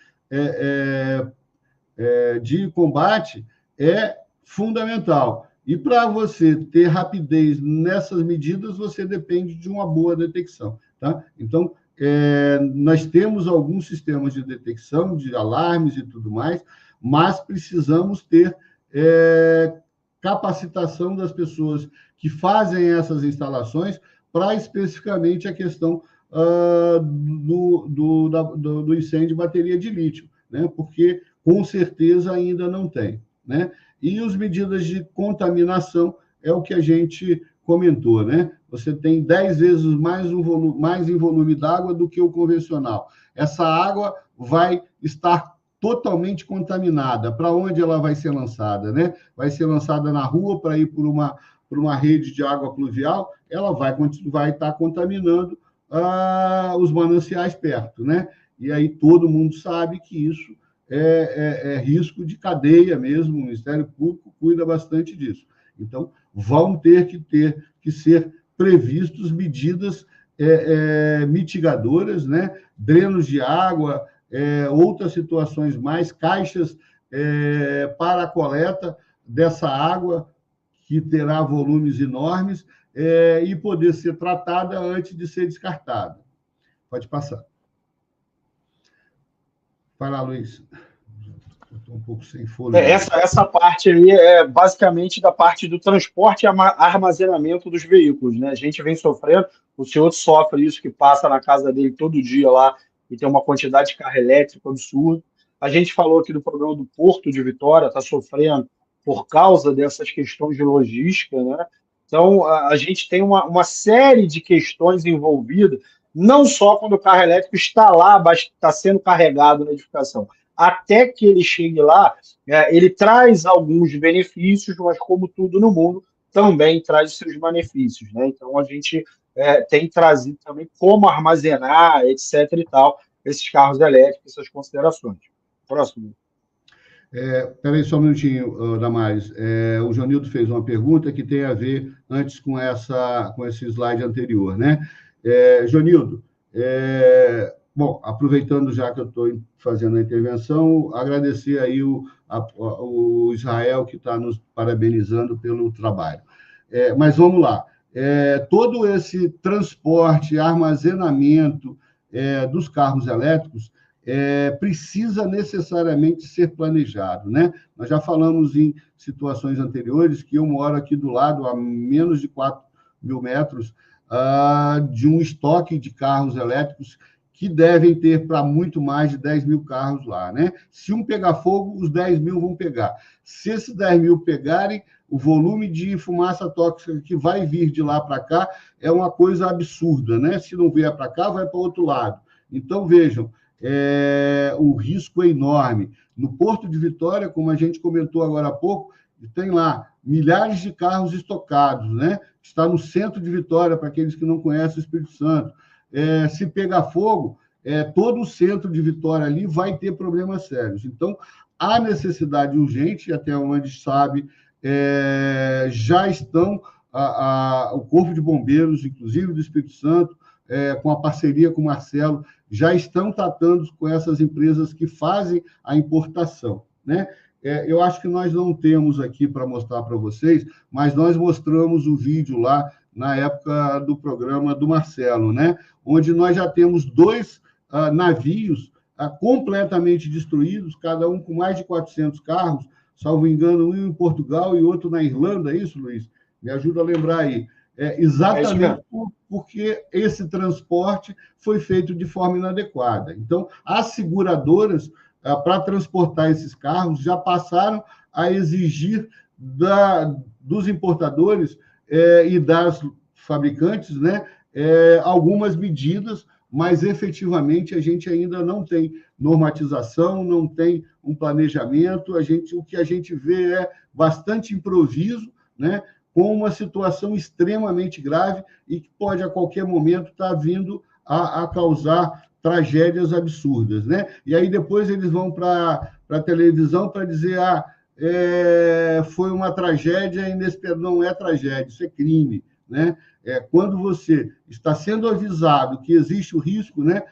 de combate é fundamental. E para você ter rapidez nessas medidas, você depende de uma boa detecção, tá? Então, nós temos alguns sistemas de detecção, de alarmes e tudo mais, mas precisamos ter capacitação das pessoas que fazem essas instalações para especificamente a questão do incêndio de bateria de lítio, né? Porque com certeza ainda não tem, né? E as medidas de contaminação é o que a gente comentou, né? Você tem 10 vezes mais em volume d'água do que o convencional. Essa água vai estar totalmente contaminada. Para onde ela vai ser lançada, né? Vai ser lançada na rua para ir por uma rede de água pluvial, ela vai estar contaminando os mananciais perto, né? E aí todo mundo sabe que isso é risco de cadeia mesmo, o Ministério Público cuida bastante disso. Então, vão ter que ser previstos medidas mitigadoras, né? Drenos de água, outras situações mais, caixas para a coleta dessa água, que terá volumes enormes, e poder ser tratada antes de ser descartada. Pode passar. Vai lá, Luiz. Estou um pouco sem fôlego. Essa parte aí é basicamente da parte do transporte e armazenamento dos veículos, né? A gente vem sofrendo, o senhor sofre isso, que passa na casa dele todo dia lá e tem uma quantidade de carro elétrico absurda. A gente falou aqui do problema do Porto de Vitória, está sofrendo por causa dessas questões de logística, né? Então, a gente tem uma série de questões envolvidas, não só quando o carro elétrico está lá, está sendo carregado na edificação. Até que ele chegue lá, ele traz alguns benefícios, mas como tudo no mundo, também traz seus malefícios, né? Então, a gente tem trazido também como armazenar, etc. e tal, esses carros elétricos, essas considerações. Próximo. Peraí só um minutinho, Damares. O Jonildo fez uma pergunta que tem a ver antes com esse slide anterior, né? Jonildo, bom, aproveitando já que eu estou fazendo a intervenção, agradecer aí o Israel que está nos parabenizando pelo trabalho. Mas vamos lá. Todo esse transporte, armazenamento dos carros elétricos precisa necessariamente ser planejado, né? Nós já falamos em situações anteriores que eu moro aqui do lado, a menos de 4.000 metros, de um estoque de carros elétricos que devem ter para muito mais de 10.000 carros lá, né? Se um pegar fogo, os 10.000 vão pegar. Se esses 10.000 pegarem, o volume de fumaça tóxica que vai vir de lá para cá é uma coisa absurda, né? Se não vier para cá, vai para o outro lado. Então, vejam, o risco é enorme. No Porto de Vitória, como a gente comentou agora há pouco, tem lá milhares de carros estocados, né? Está no centro de Vitória, para aqueles que não conhecem o Espírito Santo. Se pegar fogo, todo o centro de Vitória ali vai ter problemas sérios. Então, há necessidade urgente, até onde sabe, já estão o Corpo de Bombeiros, inclusive do Espírito Santo, com a parceria com o Marcelo, já estão tratando com essas empresas que fazem a importação, né? Eu acho que nós não temos aqui para mostrar para vocês, mas nós mostramos o vídeo lá na época do programa do Marcelo, né? Onde nós já temos 2 navios completamente destruídos, cada um com mais de 400 carros, salvo engano, um em Portugal e outro na Irlanda, é isso, Luiz? Me ajuda a lembrar aí. Exatamente porque esse transporte foi feito de forma inadequada. Então, as seguradoras, para transportar esses carros, já passaram a exigir dos importadores e das fabricantes, né, algumas medidas, mas efetivamente a gente ainda não tem normatização, não tem um planejamento, o que a gente vê é bastante improviso, né, com uma situação extremamente grave e que pode, a qualquer momento, estar vindo a causar tragédias absurdas, né? E aí depois eles vão para a televisão para dizer foi uma tragédia inesperada. Não é tragédia, isso é crime, né? Quando você está sendo avisado que existe o risco, né?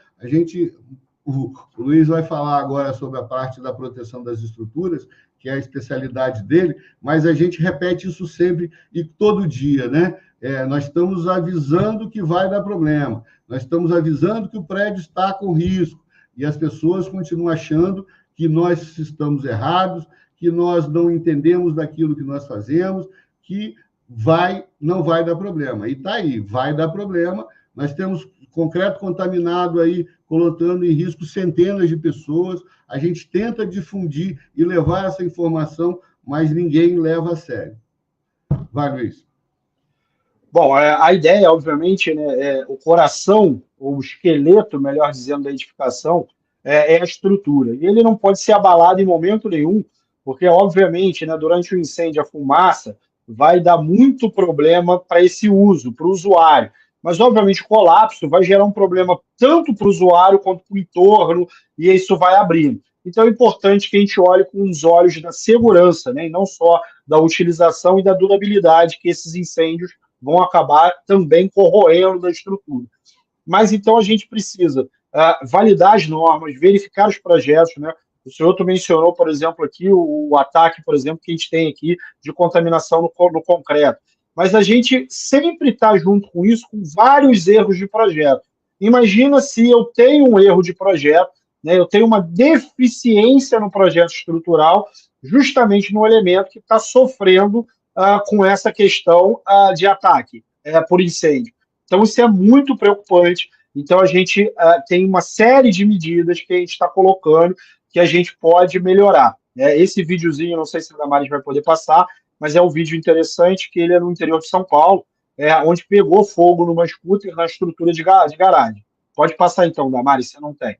O Luiz vai falar agora sobre a parte da proteção das estruturas, que é a especialidade dele, mas a gente repete isso sempre e todo dia, né? Nós estamos avisando que vai dar problema, nós estamos avisando que o prédio está com risco, e as pessoas continuam achando que nós estamos errados, que nós não entendemos daquilo que nós fazemos, que não vai dar problema. E está aí, vai dar problema. Nós temos concreto contaminado aí, colocando em risco centenas de pessoas. A gente tenta difundir e levar essa informação, mas ninguém leva a sério. Vai, Luiz. Bom, a ideia, obviamente, né, o coração, ou o esqueleto, melhor dizendo, da edificação, é a estrutura. E ele não pode ser abalado em momento nenhum, porque, obviamente, né, durante o incêndio, a fumaça vai dar muito problema para esse uso, para o usuário. Mas, obviamente, o colapso vai gerar um problema tanto para o usuário quanto para o entorno, e isso vai abrindo. Então, é importante que a gente olhe com os olhos da segurança, né, e não só da utilização e da durabilidade que esses incêndios vão acabar também corroendo da estrutura. Mas, então, a gente precisa validar as normas, verificar os projetos, né? O senhor mencionou, por exemplo, aqui o ataque, por exemplo, que a gente tem aqui de contaminação no concreto. Mas a gente sempre está junto com isso, com vários erros de projeto. Imagina se eu tenho um erro de projeto, né, eu tenho uma deficiência no projeto estrutural, justamente no elemento que está sofrendo com essa questão de ataque por incêndio. Então, isso é muito preocupante. Então, a gente tem uma série de medidas que a gente está colocando que a gente pode melhorar. Esse videozinho, não sei se a Damares vai poder passar, mas é um vídeo interessante, que ele é no interior de São Paulo, onde pegou fogo numa scooter na estrutura de garagem. Pode passar então, Damares, você não tem.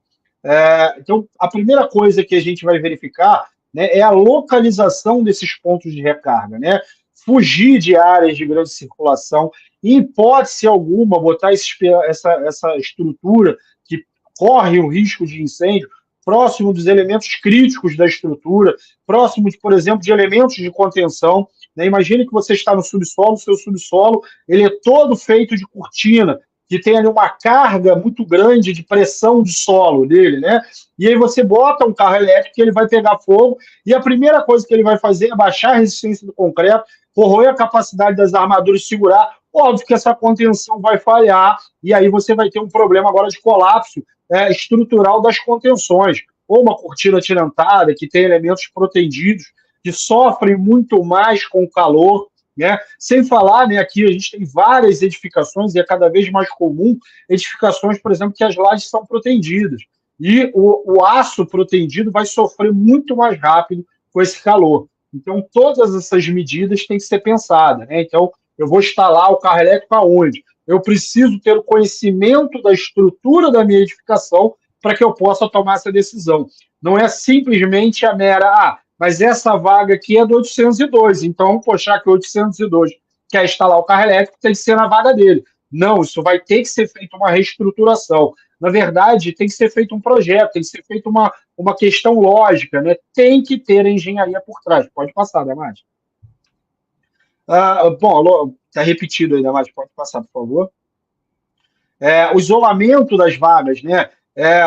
Então, a primeira coisa que a gente vai verificar, né, é a localização desses pontos de recarga, né? Fugir de áreas de grande circulação, em hipótese alguma, botar essa estrutura que corre o risco de incêndio próximo dos elementos críticos da estrutura, próximo, por exemplo, de elementos de contenção, né? Imagine que você está no subsolo, o seu subsolo ele é todo feito de cortina, que tem ali uma carga muito grande de pressão de solo dele, né? E aí você bota um carro elétrico que ele vai pegar fogo e a primeira coisa que ele vai fazer é baixar a resistência do concreto, corroer a capacidade das armaduras de segurar. Óbvio que essa contenção vai falhar e aí você vai ter um problema agora de colapso estrutural das contenções. Ou uma cortina atirantada que tem elementos protegidos que sofrem muito mais com o calor, né? Sem falar, né, aqui a gente tem várias edificações, e é cada vez mais comum edificações, por exemplo, que as lajes são protegidas. E o aço protegido vai sofrer muito mais rápido com esse calor. Então, todas essas medidas têm que ser pensadas, né? Então, eu vou instalar o carro elétrico aonde? Eu preciso ter o conhecimento da estrutura da minha edificação para que eu possa tomar essa decisão. Não é simplesmente a mera, mas essa vaga aqui é do 802, então, poxa, que o 802 quer instalar o carro elétrico, tem que ser na vaga dele. Não, isso vai ter que ser feito uma reestruturação. Na verdade, tem que ser feito um projeto, tem que ser feita uma questão lógica, né? Tem que ter a engenharia por trás. Pode passar, Damásio. Bom, está repetido aí, Damásio, pode passar, por favor. O isolamento das vagas, né?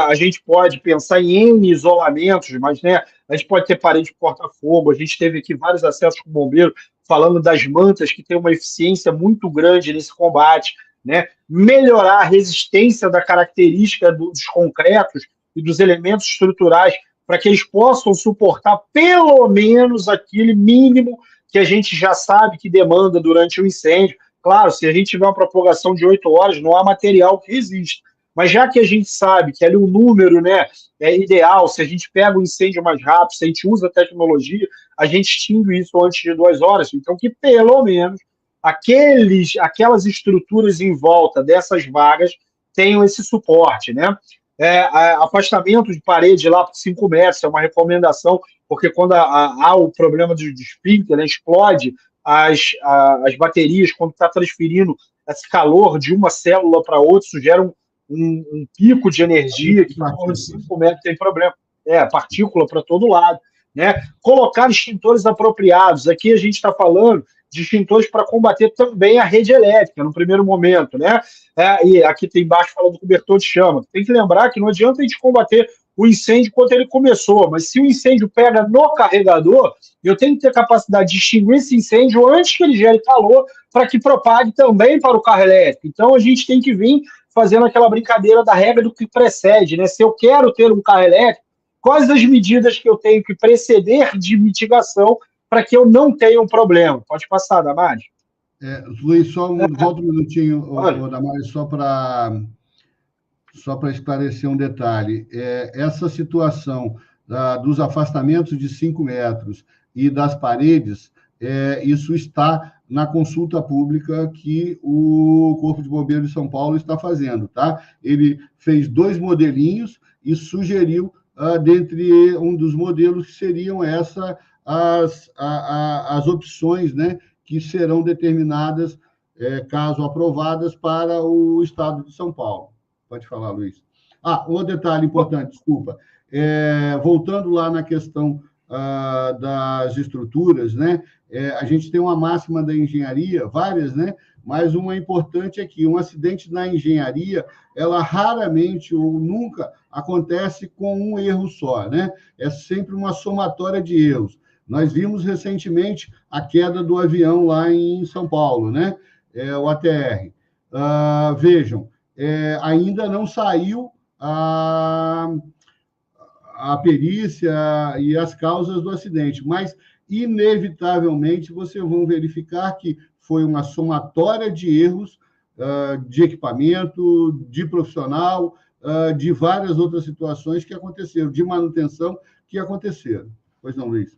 A gente pode pensar em N isolamentos, mas, né, a gente pode ter parede de corta-fogo, a gente teve aqui vários acessos com o bombeiro falando das mantas que tem uma eficiência muito grande nesse combate, né? Melhorar a resistência da característica dos concretos e dos elementos estruturais para que eles possam suportar pelo menos aquele mínimo que a gente já sabe que demanda durante o incêndio. Claro, se a gente tiver uma propagação de 8 horas, não há material que resista. Mas já que a gente sabe que ali o número, né, é ideal, se a gente pega o incêndio mais rápido, se a gente usa a tecnologia, a gente extingue isso antes de 2 horas. Então, que pelo menos aquelas estruturas em volta dessas vagas tenham esse suporte, né? Afastamento de parede lá por 5 metros é uma recomendação, porque quando há o problema de sprinkler, né, explode as baterias, quando está transferindo esse calor de uma célula para outra, isso gera um pico de energia que em torno de 5 metros tem problema. Partícula para todo lado, né? Colocar extintores apropriados. Aqui a gente está falando de extintores para combater também a rede elétrica, no primeiro momento, né? E aqui tem embaixo falando do cobertor de chama. Tem que lembrar que não adianta a gente combater o incêndio quando ele começou, mas se o incêndio pega no carregador, eu tenho que ter capacidade de extinguir esse incêndio antes que ele gere calor para que propague também para o carro elétrico. Então a gente tem que vir fazendo aquela brincadeira da regra do que precede, né? Se eu quero ter um carro elétrico, quais as medidas que eu tenho que preceder de mitigação para que eu não tenha um problema? Pode passar, Damásio. Luiz, volta um minutinho, Damásio, só para esclarecer um detalhe. Essa situação dos afastamentos de 5 metros e das paredes, isso está na consulta pública que o Corpo de Bombeiros de São Paulo está fazendo, tá? Ele fez 2 modelinhos e sugeriu, dentre um dos modelos, que seriam as opções, né, que serão determinadas, caso aprovadas, para o Estado de São Paulo. Pode falar, Luiz. Outro detalhe importante, desculpa. Voltando lá na questão das estruturas, né? A gente tem uma máxima da engenharia, várias, né? Mas uma importante é que um acidente na engenharia, ela raramente ou nunca acontece com um erro só, né? É sempre uma somatória de erros. Nós vimos recentemente a queda do avião lá em São Paulo, né? O ATR. Vejam, ainda não saiu a perícia e as causas do acidente, mas, inevitavelmente, vocês vão verificar que foi uma somatória de erros de equipamento, de profissional, de várias outras situações que aconteceram, de manutenção que aconteceram. Pois não, Luiz?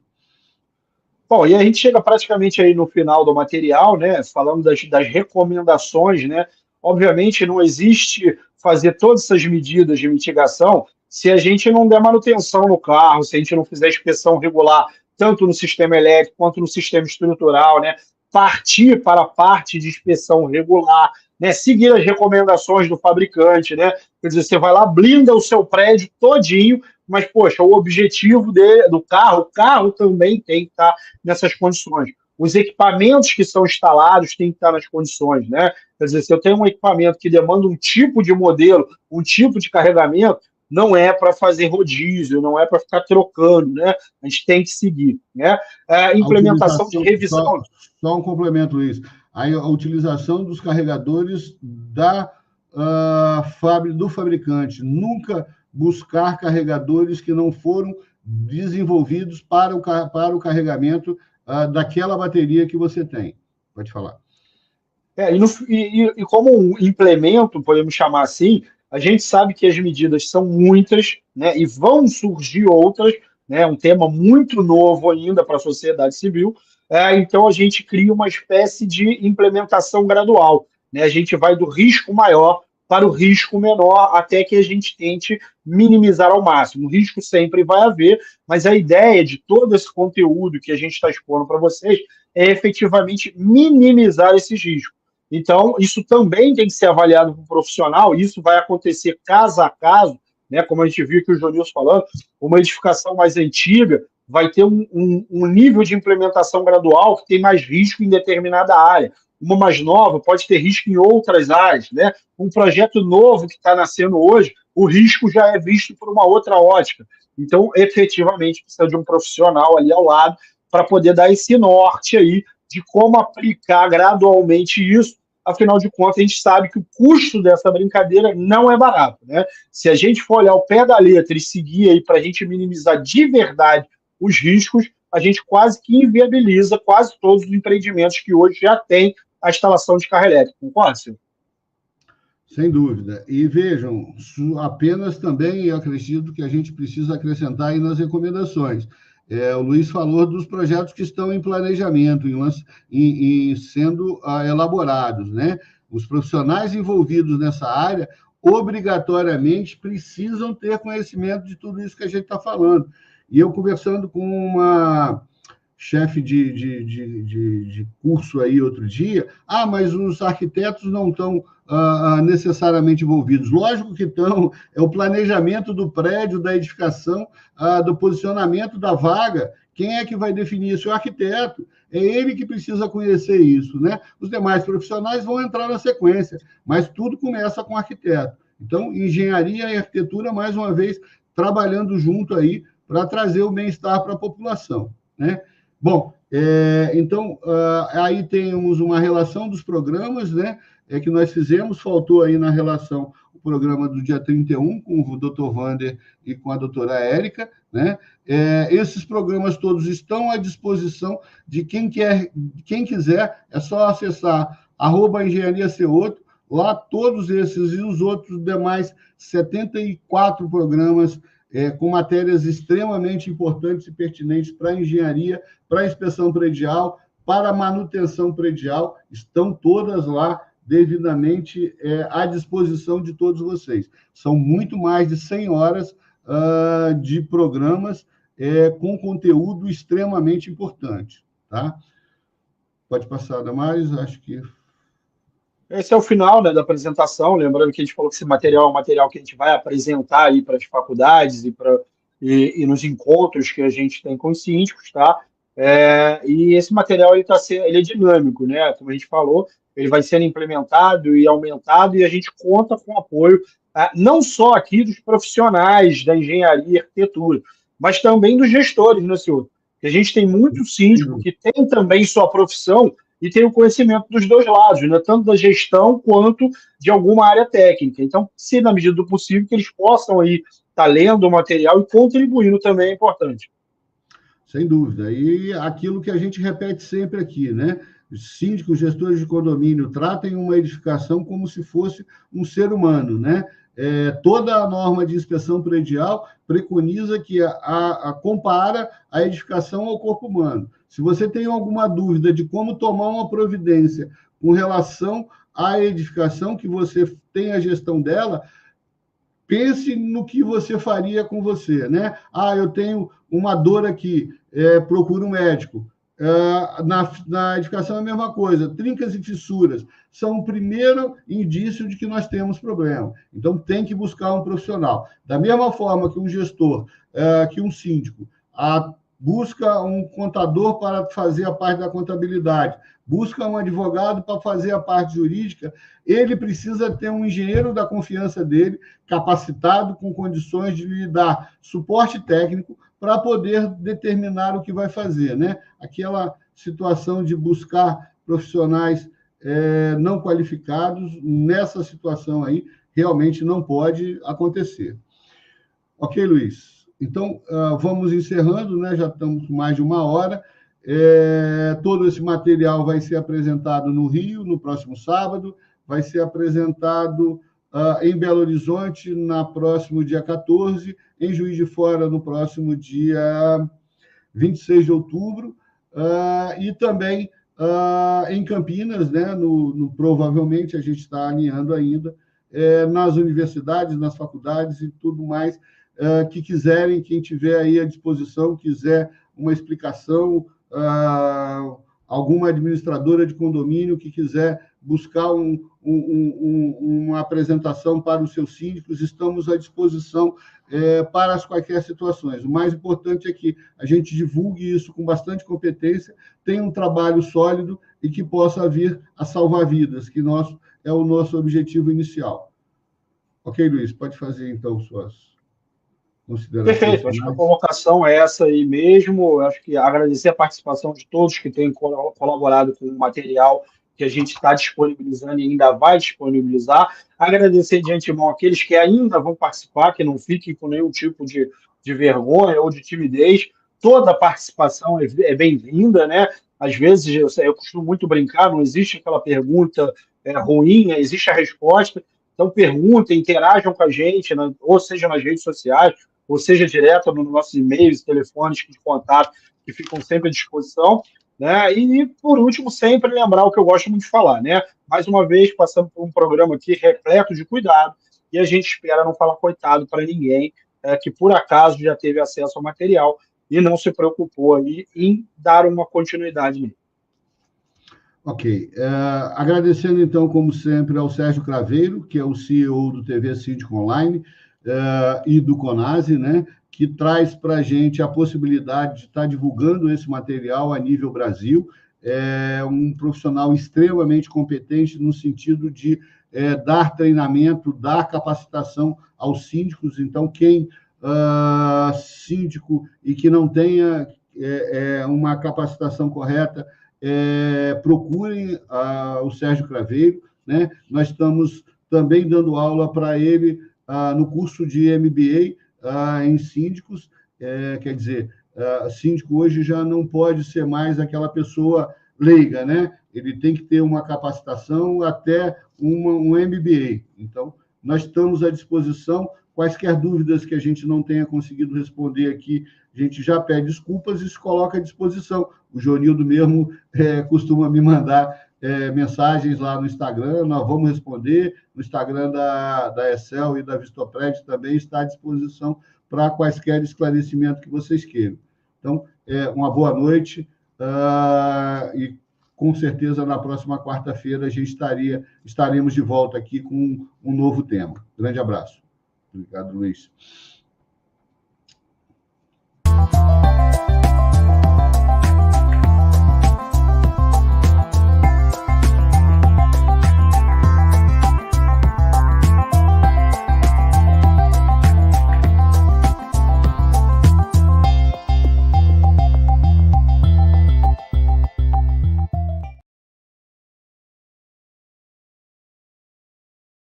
Bom, e a gente chega praticamente aí no final do material, né? Falando das recomendações, né? Obviamente não existe fazer todas essas medidas de mitigação se a gente não der manutenção no carro, se a gente não fizer inspeção regular, tanto no sistema elétrico quanto no sistema estrutural, né? partir para a parte de inspeção regular, né? Seguir as recomendações do fabricante, né? Quer dizer, você vai lá, blinda o seu prédio todinho, mas, poxa, o objetivo do carro, o carro também tem que estar nessas condições. Os equipamentos que são instalados têm que estar nas condições, né? Quer dizer, se eu tenho um equipamento que demanda um tipo de modelo, um tipo de carregamento, não é para fazer rodízio, não é para ficar trocando, né? A gente tem que seguir, né? Implementação de revisão. Só um complemento, Luiz. A utilização dos carregadores do fabricante. Nunca buscar carregadores que não foram desenvolvidos para o carregamento daquela bateria que você tem. Pode falar. E como um implemento, podemos chamar assim, a gente sabe que as medidas são muitas, né, e vão surgir outras, né, um tema muito novo ainda para a sociedade civil, então a gente cria uma espécie de implementação gradual, né, a gente vai do risco maior para o risco menor até que a gente tente minimizar ao máximo. O risco sempre vai haver, mas a ideia de todo esse conteúdo que a gente está expondo para vocês é efetivamente minimizar esses riscos. Então, isso também tem que ser avaliado por um profissional, isso vai acontecer caso a caso, né? Como a gente viu aqui o Jonilson falando, uma edificação mais antiga vai ter um nível de implementação gradual que tem mais risco em determinada área. Uma mais nova pode ter risco em outras áreas, né? Um projeto novo que está nascendo hoje, o risco já é visto por uma outra ótica. Então, efetivamente, precisa de um profissional ali ao lado para poder dar esse norte aí de como aplicar gradualmente isso. Afinal de contas, a gente sabe que o custo dessa brincadeira não é barato, né? Se a gente for olhar o pé da letra e seguir aí para a gente minimizar de verdade os riscos, a gente quase que inviabiliza quase todos os empreendimentos que hoje já têm a instalação de carro elétrico. Concorda, Silvio? Sem dúvida. E vejam, apenas também eu acredito que a gente precisa acrescentar aí nas recomendações. O Luiz falou dos projetos que estão em planejamento, em sendo elaborados, né? Os profissionais envolvidos nessa área obrigatoriamente precisam ter conhecimento de tudo isso que a gente está falando. E eu conversando com uma chefe de curso aí outro dia, mas os arquitetos não estão necessariamente envolvidos. Lógico que estão, é o planejamento do prédio, da edificação, do posicionamento da vaga. Quem é que vai definir isso? É o arquiteto. É ele que precisa conhecer isso, né? Os demais profissionais vão entrar na sequência, mas tudo começa com o arquiteto. Então, engenharia e arquitetura, mais uma vez, trabalhando junto aí para trazer o bem-estar para a população, né? Bom, então, aí temos uma relação dos programas, né, que nós fizemos, faltou aí na relação o programa do dia 31, com o Dr. Wander e com a doutora Érica, né? Esses programas todos estão à disposição de quem quiser, é só acessar @engenhariaceoto, lá todos esses e os outros demais 74 programas com matérias extremamente importantes e pertinentes para a engenharia, para a inspeção predial, para a manutenção predial, estão todas lá devidamente à disposição de todos vocês. São muito mais de 100 horas de programas com conteúdo extremamente importante. Tá? Pode passar, Damares, acho que... Esse é o final, né, da apresentação, lembrando que a gente falou que esse material é um material que a gente vai apresentar aí para as faculdades e nos encontros que a gente tem com os síndicos, tá? E esse material ele é dinâmico, né? Como a gente falou, ele vai sendo implementado e aumentado e a gente conta com o apoio não só aqui dos profissionais da engenharia e arquitetura, mas também dos gestores, né, senhor? A gente tem muito síndico que tem também sua profissão e tem o conhecimento dos dois lados, né? Tanto da gestão quanto de alguma área técnica. Então, se na medida do possível, que eles possam aí estar lendo o material e contribuindo também é importante. Sem dúvida. E aquilo que a gente repete sempre aqui, né? Os síndicos, gestores de condomínio, tratem uma edificação como se fosse um ser humano, né? Toda a norma de inspeção predial preconiza que compara a edificação ao corpo humano. Se você tem alguma dúvida de como tomar uma providência com relação à edificação, que você tem a gestão dela, pense no que você faria com você, né? Eu tenho uma dor aqui, procura um médico. Na edificação é a mesma coisa. Trincas e fissuras são o primeiro indício de que nós temos problema. Então, tem que buscar um profissional. Da mesma forma que um gestor, que um síndico, busca um contador para fazer a parte da contabilidade, busca um advogado para fazer a parte jurídica, ele precisa ter um engenheiro da confiança dele, capacitado, com condições de lhe dar suporte técnico para poder determinar o que vai fazer, né? Aquela situação de buscar profissionais não qualificados, nessa situação aí, realmente não pode acontecer. Ok, Luiz? Então, vamos encerrando, né? Já estamos com mais de 1 hora. Todo esse material vai ser apresentado no Rio, no próximo sábado, vai ser apresentado em Belo Horizonte, no próximo dia 14, em Juiz de Fora, no próximo dia 26 de outubro, e também em Campinas, né, provavelmente a gente está alinhando ainda, nas universidades, nas faculdades e tudo mais, que quiserem, quem tiver aí à disposição, quiser uma explicação, alguma administradora de condomínio que quiser buscar uma apresentação para os seus síndicos, estamos à disposição para as quaisquer situações. O mais importante é que a gente divulgue isso com bastante competência, tenha um trabalho sólido e que possa vir a salvar vidas, que é o nosso objetivo inicial. Ok, Luiz, pode fazer, então, suas considerações. Perfeito, acho que a colocação é essa aí mesmo. Acho que agradecer a participação de todos que têm colaborado com o material que a gente está disponibilizando e ainda vai disponibilizar. Agradecer de antemão aqueles que ainda vão participar, que não fiquem com nenhum tipo de vergonha ou de timidez. Toda participação é bem-vinda, né? Às vezes, eu costumo muito brincar, não existe aquela pergunta ruim, né? Existe a resposta. Então, perguntem, interajam com a gente, ou seja nas redes sociais, ou seja direto nos nossos e-mails, telefones de contato, que ficam sempre à disposição. Né? E, por último, sempre lembrar o que eu gosto muito de falar. Né? Mais uma vez, passando por um programa aqui repleto de cuidado, e a gente espera não falar coitado para ninguém que, por acaso, já teve acesso ao material e não se preocupou aí em dar uma continuidade nele. Ok. Agradecendo, então, como sempre, ao Sérgio Craveiro, que é o CEO do TV Síndico Online e do Conase, né, que traz para a gente a possibilidade de estar divulgando esse material a nível Brasil. É um profissional extremamente competente no sentido de dar treinamento, dar capacitação aos síndicos. Então, quem síndico e que não tenha uma capacitação correta, procurem o Sérgio Craveiro, né? Nós estamos também dando aula para ele no curso de MBA em síndicos, quer dizer, síndico hoje já não pode ser mais aquela pessoa leiga, né? Ele tem que ter uma capacitação até um MBA. Então, nós estamos à disposição. Quaisquer dúvidas que a gente não tenha conseguido responder aqui, a gente já pede desculpas e se coloca à disposição. O Jonildo mesmo costuma me mandar mensagens lá no Instagram, nós vamos responder. No Instagram da Excel e da Vistopred também está à disposição para quaisquer esclarecimento que vocês queiram. Então, uma boa noite e, com certeza, na próxima quarta-feira a gente estaremos de volta aqui com um novo tema. Grande abraço. Obrigado, Luiz.